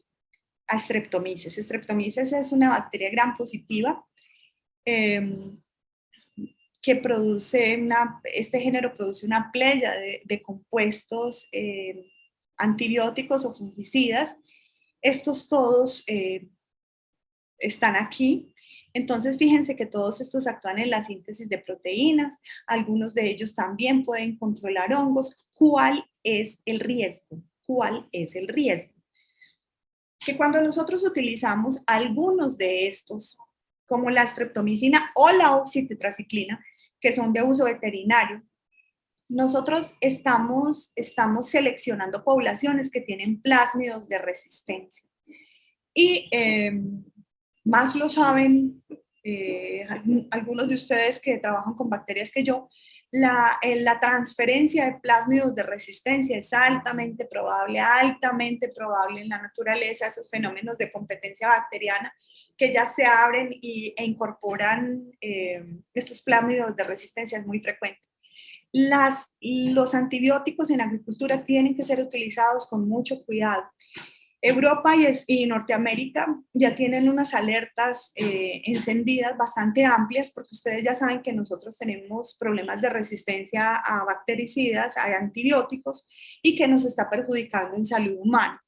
a Streptomyces. Streptomyces es una bacteria gram positiva que produce este género produce una playa de compuestos antibióticos o fungicidas. Estos todos están aquí. Entonces, fíjense que todos estos actúan en la síntesis de proteínas. Algunos de ellos también pueden controlar hongos. ¿Cuál es el riesgo? ¿Cuál es el riesgo? Que cuando nosotros utilizamos algunos de estos, como la streptomicina o la oxitetraciclina, que son de uso veterinario, nosotros estamos seleccionando poblaciones que tienen plásmidos de resistencia. Y más lo saben algunos de ustedes que trabajan con bacterias que yo, la transferencia de plásmidos de resistencia es altamente probable en la naturaleza. Esos fenómenos de competencia bacteriana que ya se abren e incorporan estos plásmidos de resistencia es muy frecuente. Los antibióticos en agricultura tienen que ser utilizados con mucho cuidado. Europa y Norteamérica ya tienen unas alertas encendidas bastante amplias, porque ustedes ya saben que nosotros tenemos problemas de resistencia a bactericidas, a antibióticos, y que nos está perjudicando en salud humana.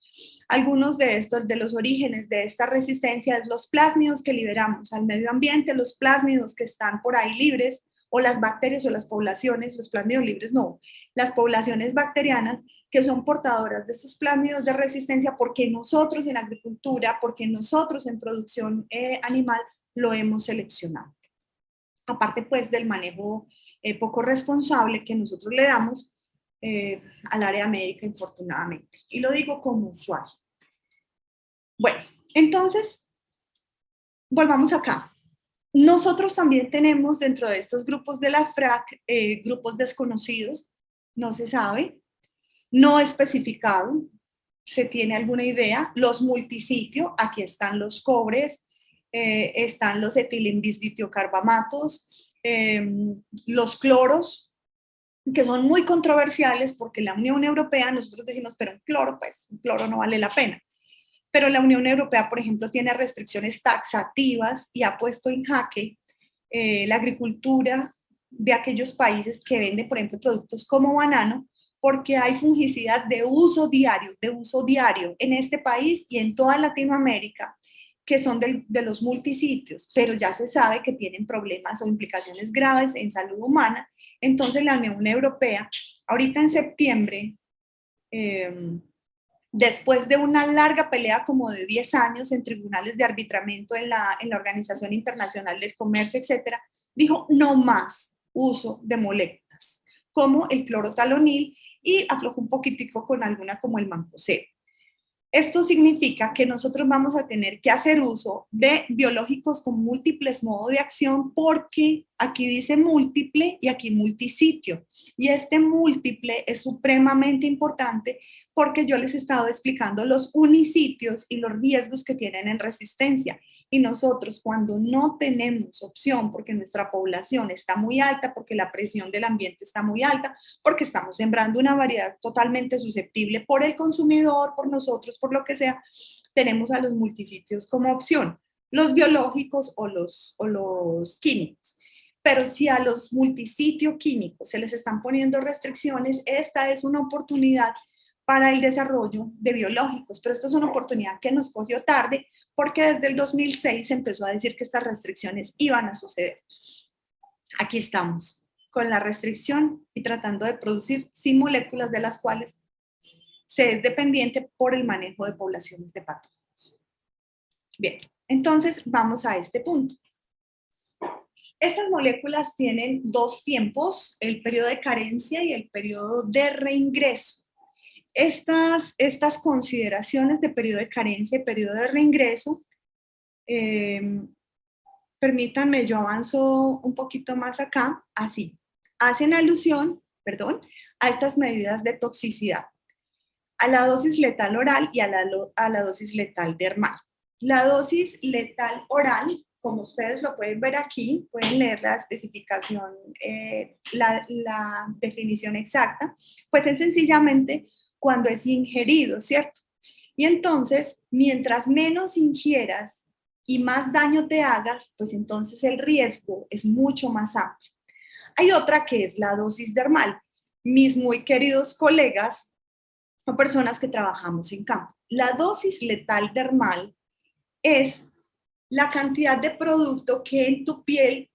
Algunos de estos, de los orígenes de esta resistencia, es los plásmidos que liberamos al medio ambiente, los plásmidos que están por ahí libres, o las bacterias o las poblaciones, los plásmidos libres no, las poblaciones bacterianas que son portadoras de estos plásmidos de resistencia, porque nosotros en agricultura, porque nosotros en producción animal lo hemos seleccionado. Aparte pues del manejo poco responsable que nosotros le damos al área médica, infortunadamente. Y lo digo como usuario. Bueno, entonces, volvamos acá. Nosotros también tenemos dentro de estos grupos de la FRAC grupos desconocidos, no se sabe, no especificado, se tiene alguna idea, los multisitio, aquí están los cobres, están los etilenbisditiocarbamatos, los cloros, que son muy controversiales porque la Unión Europea, nosotros decimos, pero un cloro, pues un cloro no vale la pena. Pero la Unión Europea, por ejemplo, tiene restricciones taxativas y ha puesto en jaque la agricultura de aquellos países que venden, por ejemplo, productos como banano, porque hay fungicidas de uso diario en este país y en toda Latinoamérica, que son de los multisitios, pero ya se sabe que tienen problemas o implicaciones graves en salud humana. Entonces la Unión Europea, ahorita en septiembre, después de una larga pelea como de 10 años en tribunales de arbitramiento en la Organización Internacional del Comercio, etcétera, dijo no más uso de moléculas como el clorotalonil y aflojó un poquitico con alguna como el mancozeb. Esto significa que nosotros vamos a tener que hacer uso de biológicos con múltiples modos de acción, porque aquí dice múltiple y aquí multisitio. Y este múltiple es supremamente importante porque yo les he estado explicando los unisitios y los riesgos que tienen en resistencia. Y nosotros, cuando no tenemos opción, porque nuestra población está muy alta, porque la presión del ambiente está muy alta, porque estamos sembrando una variedad totalmente susceptible por el consumidor, por nosotros, por lo que sea, tenemos a los multisitios como opción, los biológicos o los químicos. Pero si a los multisitio químicos se les están poniendo restricciones, esta es una oportunidad para el desarrollo de biológicos, pero esto es una oportunidad que nos cogió tarde, porque desde el 2006 se empezó a decir que estas restricciones iban a suceder. Aquí estamos, con la restricción y tratando de producir sin moléculas de las cuales se es dependiente por el manejo de poblaciones de patógenos. Bien, entonces vamos a este punto. Estas moléculas tienen dos tiempos, el periodo de carencia y el periodo de reingreso. Estas consideraciones de periodo de carencia y periodo de reingreso, permítanme, yo avanzo un poquito más acá, así, hacen alusión, a estas medidas de toxicidad, a la dosis letal oral y a la dosis letal dermal. La dosis letal oral, como ustedes lo pueden ver aquí, pueden leer la especificación, la definición exacta, pues es sencillamente cuando es ingerido, ¿cierto? Y entonces, mientras menos ingieras y más daño te hagas, pues entonces el riesgo es mucho más amplio. Hay otra que es la dosis dermal. Mis muy queridos colegas o personas que trabajamos en campo. La dosis letal dermal es la cantidad de producto que en tu piel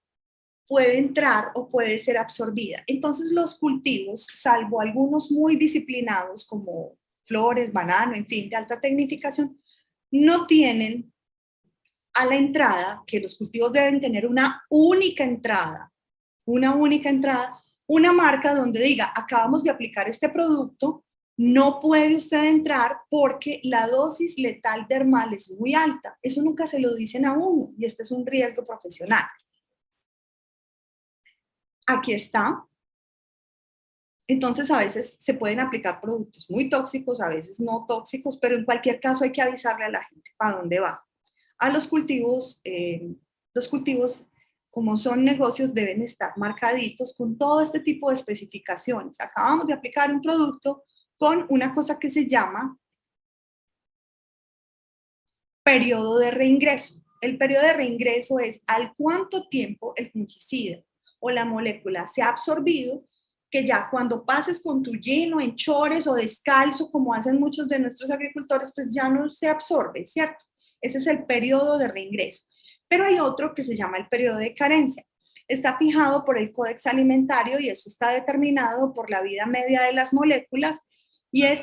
puede entrar o puede ser absorbida. Entonces los cultivos, salvo algunos muy disciplinados como flores, banano, en fin, de alta tecnificación, no tienen a la entrada, que los cultivos deben tener una única entrada, una marca donde diga, acabamos de aplicar este producto, no puede usted entrar porque la dosis letal dermal es muy alta. Eso nunca se lo dicen a uno y este es un riesgo profesional. Aquí está. Entonces, a veces se pueden aplicar productos muy tóxicos, a veces no tóxicos, pero en cualquier caso hay que avisarle a la gente para dónde va. A los cultivos, como son negocios, deben estar marcaditos con todo este tipo de especificaciones. Acabamos de aplicar un producto con una cosa que se llama periodo de reingreso. El periodo de reingreso es al cuánto tiempo el fungicida o la molécula se ha absorbido, que ya cuando pases con tu lleno en chores o descalzo, como hacen muchos de nuestros agricultores, pues ya no se absorbe, ¿cierto? Ese es el periodo de reingreso. Pero hay otro que se llama el periodo de carencia. Está fijado por el Códex Alimentario y eso está determinado por la vida media de las moléculas y es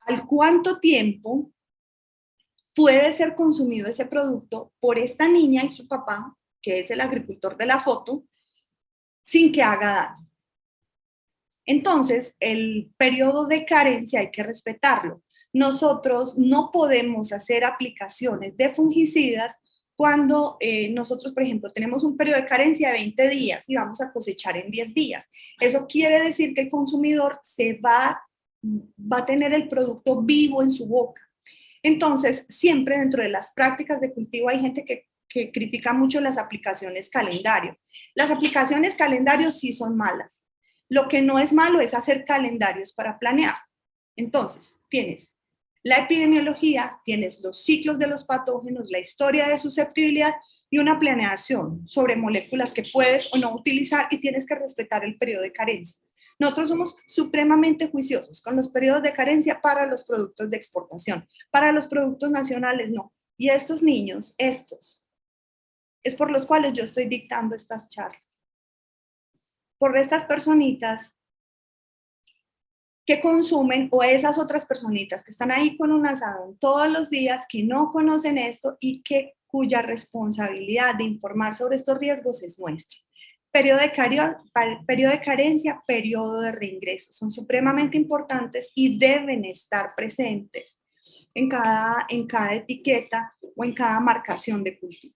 al cuánto tiempo puede ser consumido ese producto por esta niña y su papá, que es el agricultor de la foto, sin que haga daño. Entonces, el periodo de carencia hay que respetarlo. Nosotros no podemos hacer aplicaciones de fungicidas cuando nosotros, por ejemplo, tenemos un periodo de carencia de 20 días y vamos a cosechar en 10 días. Eso quiere decir que el consumidor va a tener el producto vivo en su boca. Entonces, siempre dentro de las prácticas de cultivo hay gente que critica mucho las aplicaciones calendario. Las aplicaciones calendario sí son malas. Lo que no es malo es hacer calendarios para planear. Entonces, tienes la epidemiología, tienes los ciclos de los patógenos, la historia de susceptibilidad y una planeación sobre moléculas que puedes o no utilizar y tienes que respetar el periodo de carencia. Nosotros somos supremamente juiciosos con los periodos de carencia para los productos de exportación. Para los productos nacionales, no. Y estos niños, es por los cuales yo estoy dictando estas charlas. Por estas personitas que consumen o esas otras personitas que están ahí con un asadón todos los días, que no conocen esto y cuya responsabilidad de informar sobre estos riesgos es nuestra. Periodo de carencia, periodo de reingreso. Son supremamente importantes y deben estar presentes en cada etiqueta o en cada marcación de cultivo,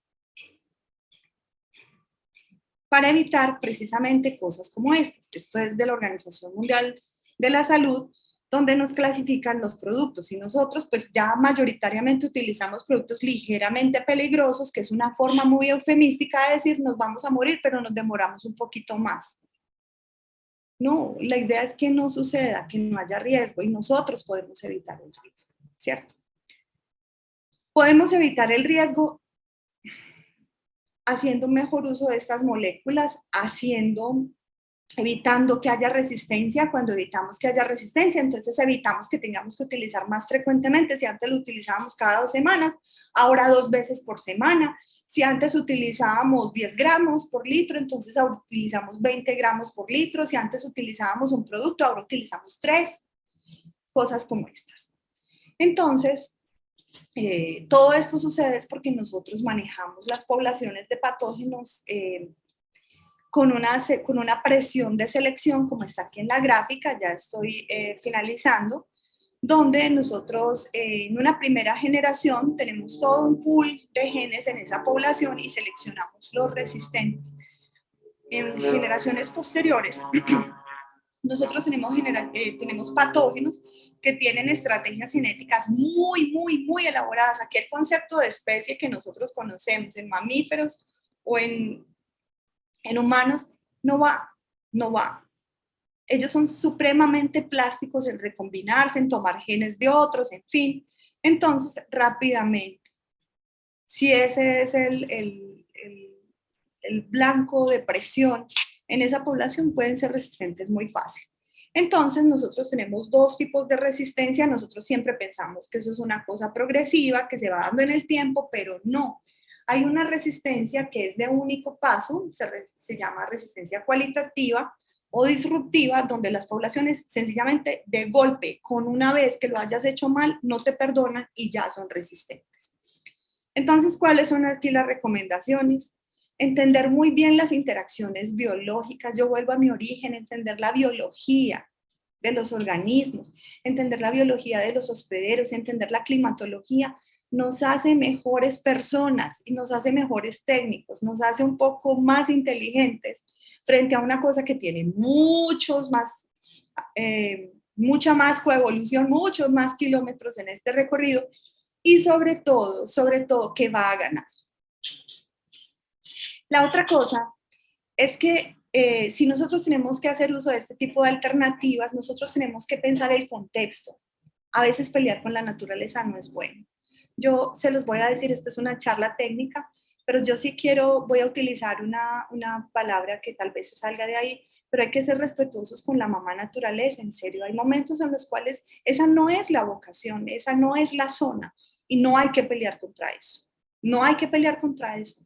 para evitar precisamente cosas como estas. Esto es de la Organización Mundial de la Salud, donde nos clasifican los productos y nosotros pues ya mayoritariamente utilizamos productos ligeramente peligrosos, que es una forma muy eufemística de decir nos vamos a morir, pero nos demoramos un poquito más. No, la idea es que no suceda, que no haya riesgo y nosotros podemos evitar el riesgo, ¿cierto? Podemos evitar el riesgo haciendo un mejor uso de estas moléculas, evitando que haya resistencia. Cuando evitamos que haya resistencia, entonces evitamos que tengamos que utilizar más frecuentemente. Si antes lo utilizábamos cada 2 semanas, ahora 2 veces por semana. Si antes utilizábamos 10 gramos por litro, entonces ahora utilizamos 20 gramos por litro. Si antes utilizábamos un producto, ahora utilizamos 3. Cosas como estas. Entonces, todo esto sucede es porque nosotros manejamos las poblaciones de patógenos con una presión de selección, como está aquí en la gráfica, ya estoy finalizando, donde nosotros en una primera generación tenemos todo un pool de genes en esa población y seleccionamos los resistentes. En generaciones posteriores, nosotros tenemos patógenos que tienen estrategias genéticas muy elaboradas. Aquí el concepto de especie que nosotros conocemos en mamíferos o en humanos no va. Ellos son supremamente plásticos en recombinarse, en tomar genes de otros, en fin. Entonces, rápidamente, si ese es el blanco de presión en esa población, pueden ser resistentes muy fácil. Entonces, nosotros tenemos 2 tipos de resistencia. Nosotros siempre pensamos que eso es una cosa progresiva, que se va dando en el tiempo, pero no. Hay una resistencia que es de único paso, se llama resistencia cualitativa o disruptiva, donde las poblaciones sencillamente de golpe, con una vez que lo hayas hecho mal, no te perdonan y ya son resistentes. Entonces, ¿cuáles son aquí las recomendaciones? Entender muy bien las interacciones biológicas. Yo vuelvo a mi origen, entender la biología de los organismos, entender la biología de los hospederos, entender la climatología, nos hace mejores personas y nos hace mejores técnicos, nos hace un poco más inteligentes frente a una cosa que tiene mucha más coevolución, muchos más kilómetros en este recorrido y sobre todo, que va a ganar. La otra cosa es que si nosotros tenemos que hacer uso de este tipo de alternativas, nosotros tenemos que pensar el contexto. A veces pelear con la naturaleza no es bueno. Yo se los voy a decir, esta es una charla técnica, pero yo sí voy a utilizar una palabra que tal vez se salga de ahí, pero hay que ser respetuosos con la mamá naturaleza, en serio. Hay momentos en los cuales esa no es la vocación, esa no es la zona, y no hay que pelear contra eso. No hay que pelear contra eso.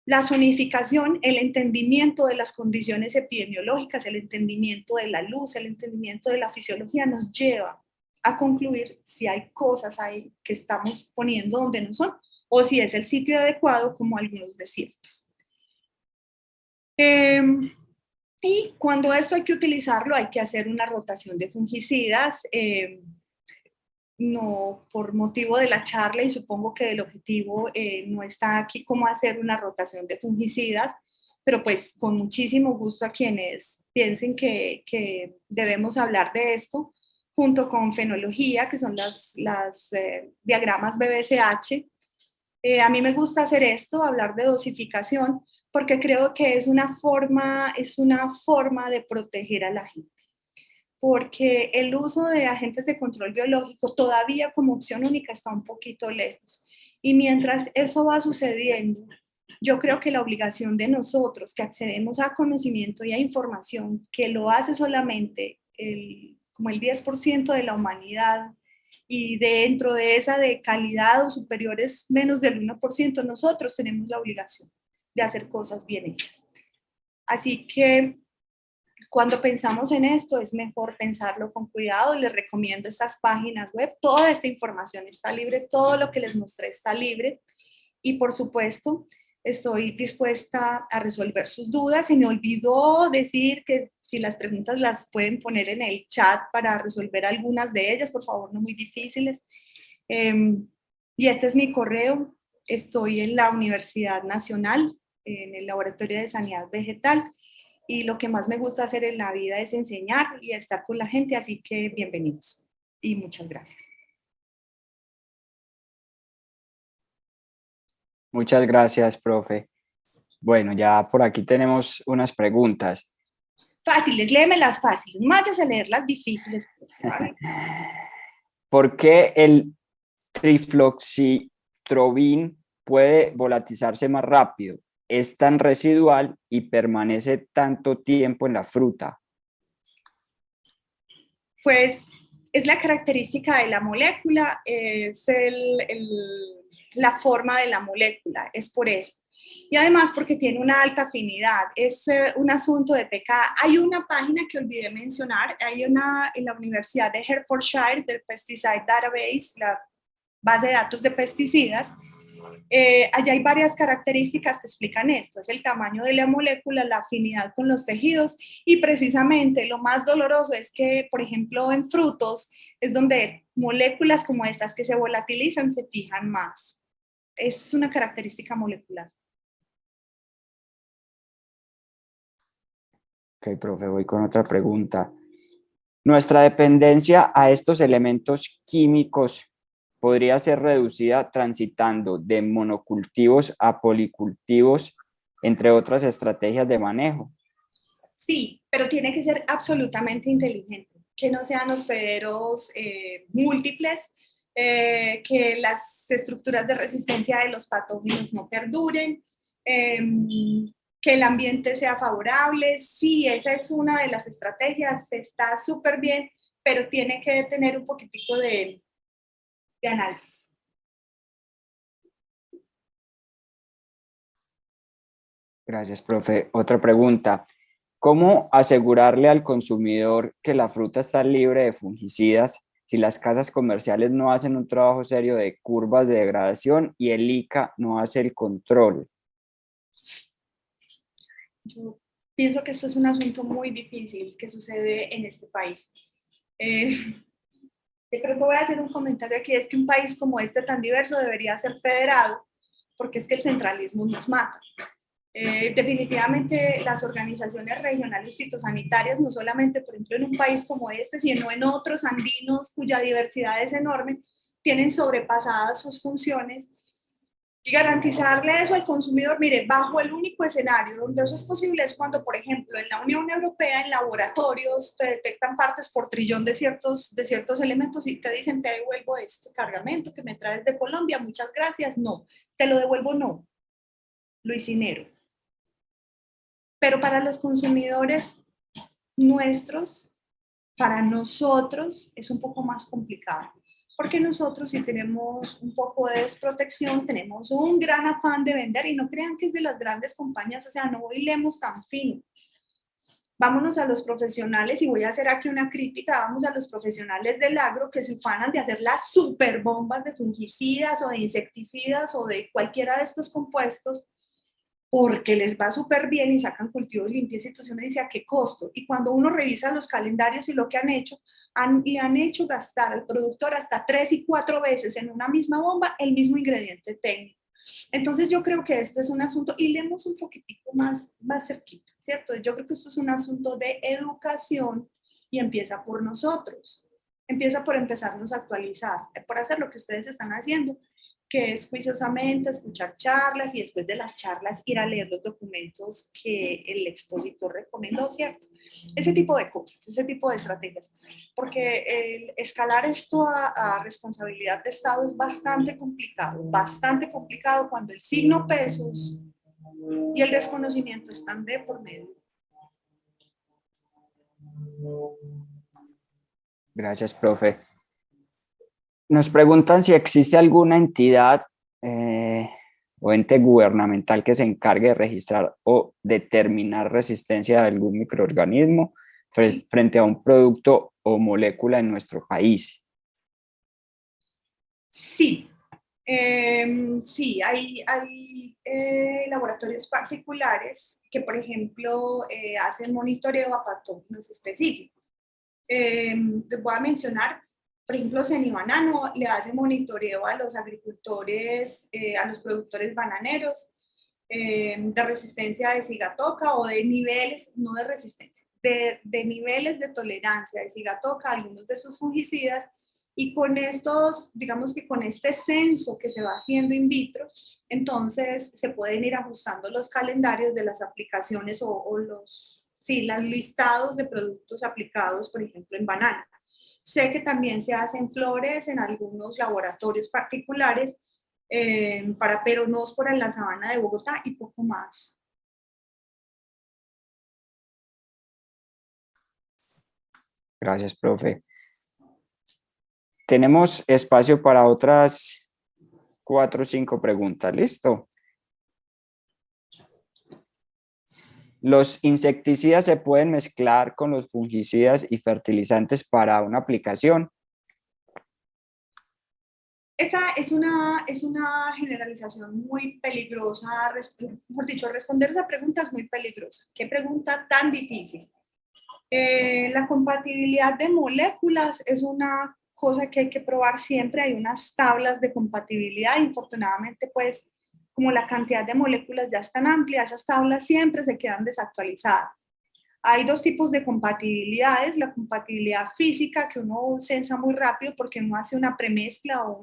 La zonificación, el entendimiento de las condiciones epidemiológicas, el entendimiento de la luz, el entendimiento de la fisiología nos lleva a concluir si hay cosas ahí que estamos poniendo donde no son o si es el sitio adecuado como algunos desiertos. Y cuando esto hay que utilizarlo, hay que hacer una rotación de fungicidas. No por motivo de la charla y supongo que el objetivo no está aquí como hacer una rotación de fungicidas, pero pues con muchísimo gusto a quienes piensen que debemos hablar de esto, junto con fenología, que son las diagramas BBCH. A mí me gusta hacer esto, hablar de dosificación, porque creo que es una forma de proteger a la gente. Porque el uso de agentes de control biológico todavía como opción única está un poquito lejos. Y mientras eso va sucediendo, yo creo que la obligación de nosotros que accedemos a conocimiento y a información, que lo hace solamente como el 10% de la humanidad, y dentro de esa de calidad o superiores menos del 1%, nosotros tenemos la obligación de hacer cosas bien hechas. Así que cuando pensamos en esto, es mejor pensarlo con cuidado. Les recomiendo estas páginas web. Toda esta información está libre, todo lo que les mostré está libre. Y por supuesto, estoy dispuesta a resolver sus dudas. Se me olvidó decir que si las preguntas las pueden poner en el chat para resolver algunas de ellas, por favor, no muy difíciles. Y este es mi correo. Estoy en la Universidad Nacional, en el Laboratorio de Sanidad Vegetal. Y lo que más me gusta hacer en la vida es enseñar y estar con la gente, así que bienvenidos y muchas gracias. Muchas gracias, profe. Bueno, ya por aquí tenemos unas preguntas. Fáciles, léemelas fáciles, más a leer las difíciles. ¿Por qué el trifloxystrobin puede volatilizarse más rápido? Es tan residual y permanece tanto tiempo en la fruta. Pues es la característica de la molécula, es la forma de la molécula, es por eso. Y además porque tiene una alta afinidad, es un asunto de pKa. Hay una página que olvidé mencionar, hay una en la Universidad de Hertfordshire, del Pesticide Database, la base de datos de pesticidas. Allá hay varias características que explican esto, es el tamaño de la molécula, la afinidad con los tejidos y precisamente lo más doloroso es que, por ejemplo, en frutos es donde moléculas como estas que se volatilizan se fijan más. Es una característica molecular. Ok, profe, voy con otra pregunta. ¿Nuestra dependencia a estos elementos químicos podría ser reducida transitando de monocultivos a policultivos, entre otras estrategias de manejo? Sí, pero tiene que ser absolutamente inteligente, que no sean hospederos múltiples, que las estructuras de resistencia de los patógenos no perduren, que el ambiente sea favorable. Sí, esa es una de las estrategias, está súper bien, pero tiene que tener un poquitico de análisis. Gracias, profe. Otra pregunta. ¿Cómo asegurarle al consumidor que la fruta está libre de fungicidas si las casas comerciales no hacen un trabajo serio de curvas de degradación y el ICA no hace el control? Yo pienso que esto es un asunto muy difícil que sucede en este país. De pronto voy a hacer un comentario aquí, es que un país como este tan diverso debería ser federado, porque es que el centralismo nos mata. Definitivamente las organizaciones regionales fitosanitarias, no solamente por ejemplo en un país como este, sino en otros andinos cuya diversidad es enorme, tienen sobrepasadas sus funciones Y garantizarle eso al consumidor, mire, bajo el único escenario donde eso es posible es cuando, por ejemplo, en la Unión Europea, en laboratorios, te detectan partes por trillón de ciertos elementos y te dicen, te devuelvo este cargamento que me traes de Colombia, muchas gracias, no, te lo devuelvo, no, lo incinero. Pero para los consumidores nuestros, para nosotros es un poco más complicado. Porque nosotros si tenemos un poco de desprotección, tenemos un gran afán de vender y no crean que es de las grandes compañías, o sea, no hilemos tan fino. Vámonos a los profesionales y voy a hacer aquí una crítica, vamos a los profesionales del agro que se ufanan de hacer las super bombas de fungicidas o de insecticidas o de cualquiera de estos compuestos porque les va súper bien y sacan cultivos limpiecitos y uno dice a qué costo. Y cuando uno revisa los calendarios y lo que han hecho, le han hecho gastar al productor hasta 3 y 4 veces en una misma bomba el mismo ingrediente técnico. Entonces yo creo que esto es un asunto, y leemos un poquitico más cerquita, ¿cierto? Yo creo que esto es un asunto de educación y empieza por nosotros. Empieza por empezarnos a actualizar, por hacer lo que ustedes están haciendo, que es juiciosamente escuchar charlas y después de las charlas ir a leer los documentos que el expositor recomendó, ¿cierto? Ese tipo de cosas, ese tipo de estrategias. Porque el escalar esto a responsabilidad de Estado es bastante complicado cuando el signo pesos y el desconocimiento están de por medio. Gracias, profe. Nos preguntan si existe alguna entidad o ente gubernamental que se encargue de registrar o determinar resistencia de algún microorganismo frente a un producto o molécula en nuestro país. Sí, sí, hay laboratorios particulares que, por ejemplo, hacen monitoreo a patógenos específicos. Te voy a mencionar, por ejemplo, Cenibanano le hace monitoreo a los agricultores, a los productores bananeros de resistencia de cigatoca o de niveles, no de resistencia, de niveles de tolerancia de cigatoca a algunos de sus fungicidas. Y con estos, digamos que con este censo que se va haciendo in vitro, entonces se pueden ir ajustando los calendarios de las aplicaciones o los listados de productos aplicados, por ejemplo, en banana. Sé que también se hacen flores en algunos laboratorios particulares para peronóspora en la sabana de Bogotá y poco más. Gracias, profe. Tenemos espacio para otras 4 o 5 preguntas. ¿Listo? ¿Los insecticidas se pueden mezclar con los fungicidas y fertilizantes para una aplicación? Esta es una generalización muy peligrosa, mejor dicho, responder esa pregunta es muy peligrosa. ¿Qué pregunta tan difícil? La compatibilidad de moléculas es una cosa que hay que probar siempre, hay unas tablas de compatibilidad, infortunadamente pues como la cantidad de moléculas ya es tan amplia, esas tablas siempre se quedan desactualizadas. Hay dos tipos de compatibilidades, la compatibilidad física que uno sensa muy rápido porque uno hace una premezcla o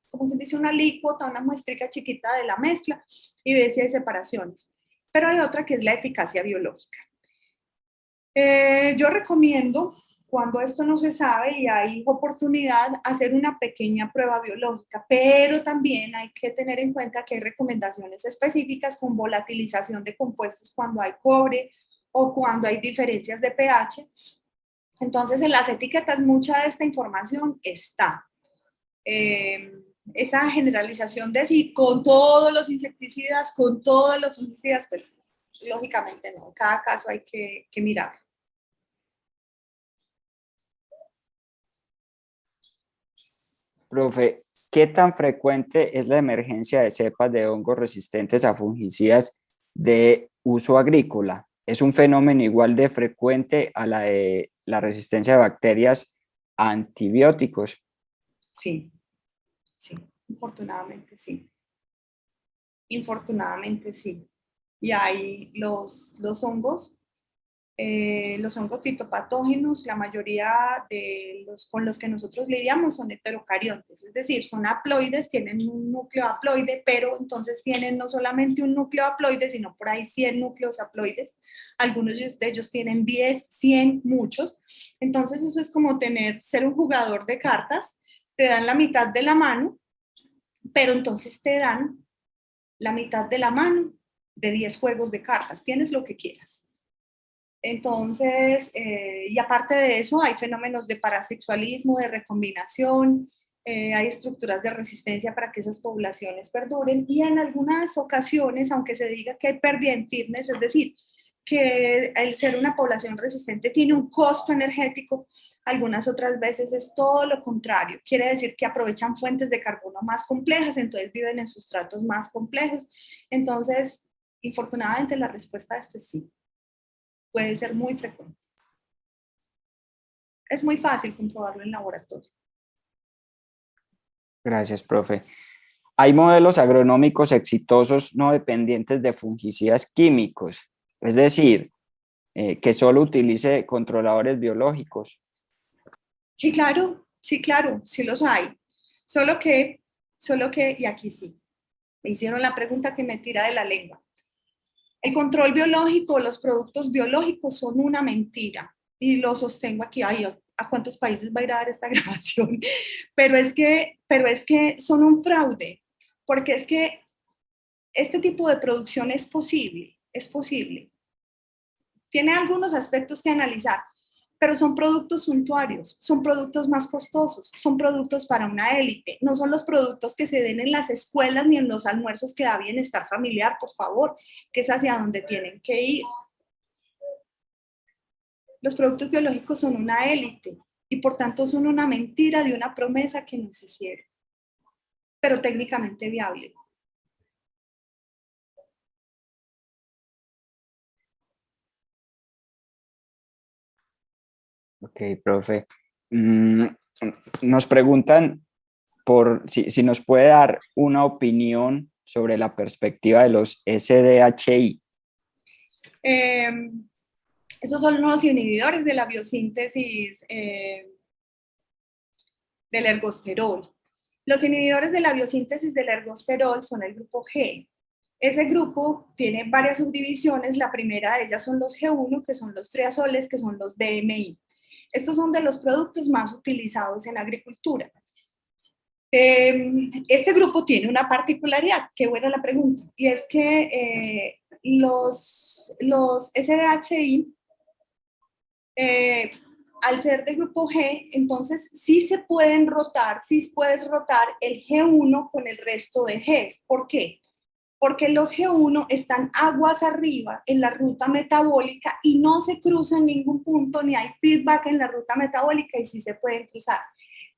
como se dice, una alícuota, una muestrica chiquita de la mezcla y ve si hay separaciones. Pero hay otra que es la eficacia biológica. Yo recomiendo, cuando esto no se sabe y hay oportunidad, hacer una pequeña prueba biológica, pero también hay que tener en cuenta que hay recomendaciones específicas con volatilización de compuestos cuando hay cobre o cuando hay diferencias de pH. Entonces, en las etiquetas mucha de esta información está. Esa generalización de si con todos los insecticidas, con todos los fungicidas, pues lógicamente no, cada caso hay que mirar. Profe, ¿qué tan frecuente es la emergencia de cepas de hongos resistentes a fungicidas de uso agrícola? ¿Es un fenómeno igual de frecuente a la de la resistencia de bacterias a antibióticos? Sí, sí, infortunadamente sí. Infortunadamente sí. Y hay los hongos Los hongos fitopatógenos, la mayoría de los con los que nosotros lidiamos son heterocariontes, es decir, son haploides, tienen un núcleo haploide, pero entonces tienen no solamente un núcleo haploide, sino por ahí 100 núcleos haploides. Algunos de ellos tienen 10, 100, muchos. Entonces eso es como ser un jugador de cartas, te dan la mitad de la mano, pero entonces te dan la mitad de la mano de 10 juegos de cartas, tienes lo que quieras. Entonces, y aparte de eso, hay fenómenos de parasexualismo, de recombinación, hay estructuras de resistencia para que esas poblaciones perduren y en algunas ocasiones, aunque se diga que hay pérdida en fitness, es decir, que el ser una población resistente tiene un costo energético, algunas otras veces es todo lo contrario. Quiere decir que aprovechan fuentes de carbono más complejas, entonces viven en sustratos más complejos. Entonces, infortunadamente la respuesta a esto es sí. Puede ser muy frecuente. Es muy fácil comprobarlo en laboratorio. Gracias, profe. Hay modelos agronómicos exitosos no dependientes de fungicidas químicos, es decir, que solo utilice controladores biológicos. Sí, claro, sí los hay. Solo que, y aquí sí, me hicieron la pregunta que me tira de la lengua. El control biológico, los productos biológicos son una mentira y lo sostengo aquí. Ay, ¿a cuántos países va a ir a dar esta grabación? Pero es que son un fraude, porque es que este tipo de producción es posible, es posible. Tiene algunos aspectos que analizar, pero son productos suntuarios, son productos más costosos, son productos para una élite, no son los productos que se den en las escuelas ni en los almuerzos que da bienestar familiar, por favor, que es hacia donde tienen que ir. Los productos biológicos son una élite y por tanto son una mentira de una promesa que no se hicieron, pero técnicamente viable. Ok, profe. Nos preguntan por si nos puede dar una opinión sobre la perspectiva de los SDHI. Esos son los inhibidores de la biosíntesis del ergosterol. Los inhibidores de la biosíntesis del ergosterol son el grupo G. Ese grupo tiene varias subdivisiones. La primera de ellas son los G1, que son los triazoles, que son los DMI. Estos son de los productos más utilizados en la agricultura. Este grupo tiene una particularidad, qué buena la pregunta, y es que los SDHI, al ser del grupo G, entonces sí se pueden rotar, sí puedes rotar el G1 con el resto de Gs. ¿Por qué? Porque los G1 están aguas arriba en la ruta metabólica y no se cruzan en ningún punto, ni hay feedback en la ruta metabólica y sí se pueden cruzar.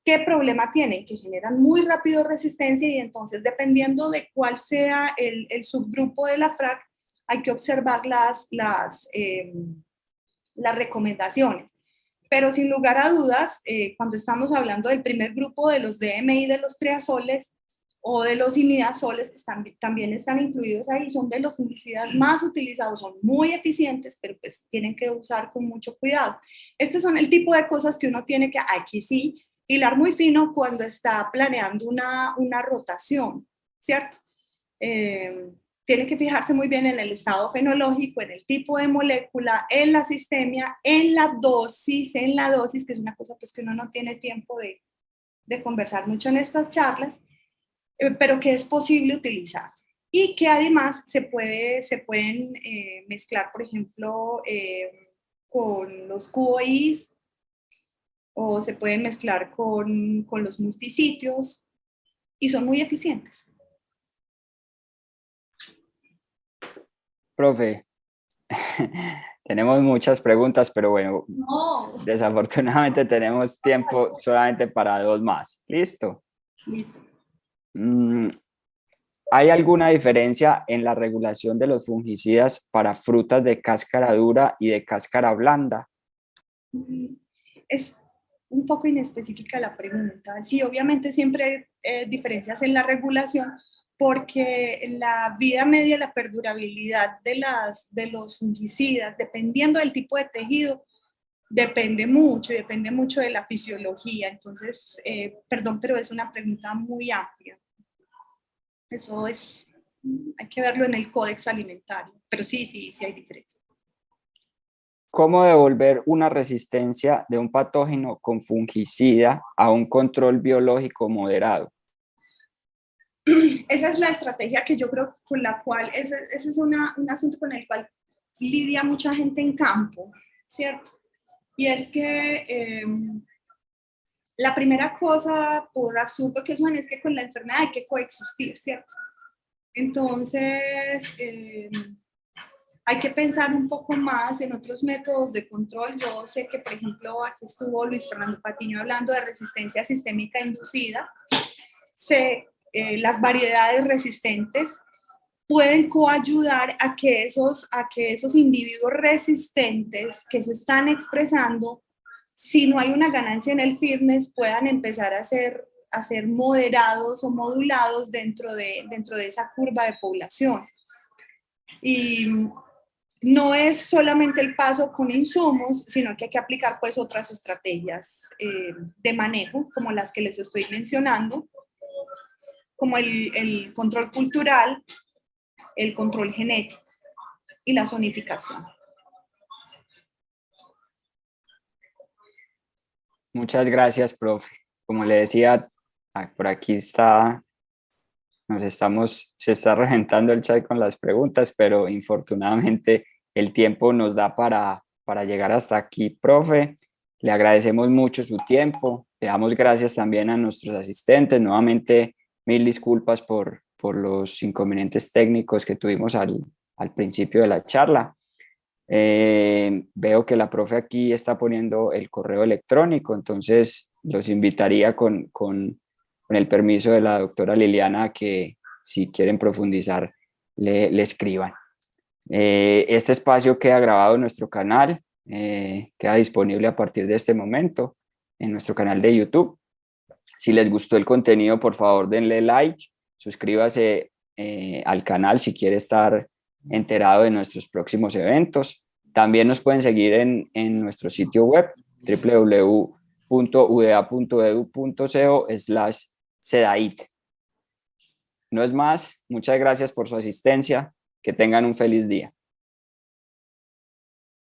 ¿Qué problema tienen? Que generan muy rápido resistencia y entonces dependiendo de cuál sea el subgrupo de la FRAC, hay que observar las recomendaciones. Pero sin lugar a dudas, cuando estamos hablando del primer grupo de los DMI, de los triazoles o de los imidazoles, también están incluidos ahí, son de los fungicidas más utilizados, son muy eficientes, pero pues tienen que usar con mucho cuidado. Estos son el tipo de cosas que uno tiene que, aquí sí, hilar muy fino cuando está planeando una rotación, ¿cierto? Tiene que fijarse muy bien en el estado fenológico, en el tipo de molécula, en la sistemia, en la dosis, que es una cosa pues que uno no tiene tiempo de conversar mucho en estas charlas, pero que es posible utilizar. Y que además se pueden mezclar, por ejemplo, con los QOIs, o se pueden mezclar con los multisitios, y son muy eficientes. Profe, tenemos muchas preguntas, pero bueno, desafortunadamente tenemos tiempo solamente para 2 más. ¿Listo? Listo. ¿Hay alguna diferencia en la regulación de los fungicidas para frutas de cáscara dura y de cáscara blanda? Es un poco inespecífica la pregunta. Sí, obviamente siempre hay diferencias en la regulación, porque la vida media, la perdurabilidad de los fungicidas, dependiendo del tipo de tejido, depende mucho de la fisiología. Entonces, perdón, pero es una pregunta muy amplia. Eso es, hay que verlo en el Códex Alimentario, pero sí hay diferencia. ¿Cómo devolver una resistencia de un patógeno con fungicida a un control biológico moderado? Esa es la estrategia que yo creo con la cual, ese es un asunto con el cual lidia mucha gente en campo, ¿cierto? Y es que la primera cosa, por absurdo que suene, es que con la enfermedad hay que coexistir, ¿cierto? Entonces, hay que pensar un poco más en otros métodos de control. Yo sé que, por ejemplo, aquí estuvo Luis Fernando Patiño hablando de resistencia sistémica inducida. Las variedades resistentes pueden coayudar a que esos individuos resistentes que se están expresando, si no hay una ganancia en el fitness, puedan empezar a ser moderados o modulados dentro de esa curva de población. Y no es solamente el paso con insumos, sino que hay que aplicar pues otras estrategias de manejo, como las que les estoy mencionando, como el control cultural, el control genético y la zonificación. Muchas gracias, profe. Como le decía, por aquí está, se está reventando el chat con las preguntas, pero infortunadamente el tiempo nos da para llegar hasta aquí, profe. Le agradecemos mucho su tiempo. Le damos gracias también a nuestros asistentes. Nuevamente, mil disculpas por los inconvenientes técnicos que tuvimos al principio de la charla. Veo que la profe aquí está poniendo el correo electrónico, entonces los invitaría con el permiso de la doctora Liliana a que si quieren profundizar le escriban. Este espacio queda grabado en nuestro canal, queda disponible a partir de este momento en nuestro canal de YouTube. Si les gustó el contenido, por favor denle like, suscríbase al canal si quiere estar enterado de nuestros próximos eventos. También nos pueden seguir en nuestro sitio web www.uda.edu.co/sedait. No es más, muchas gracias por su asistencia, que tengan un feliz día.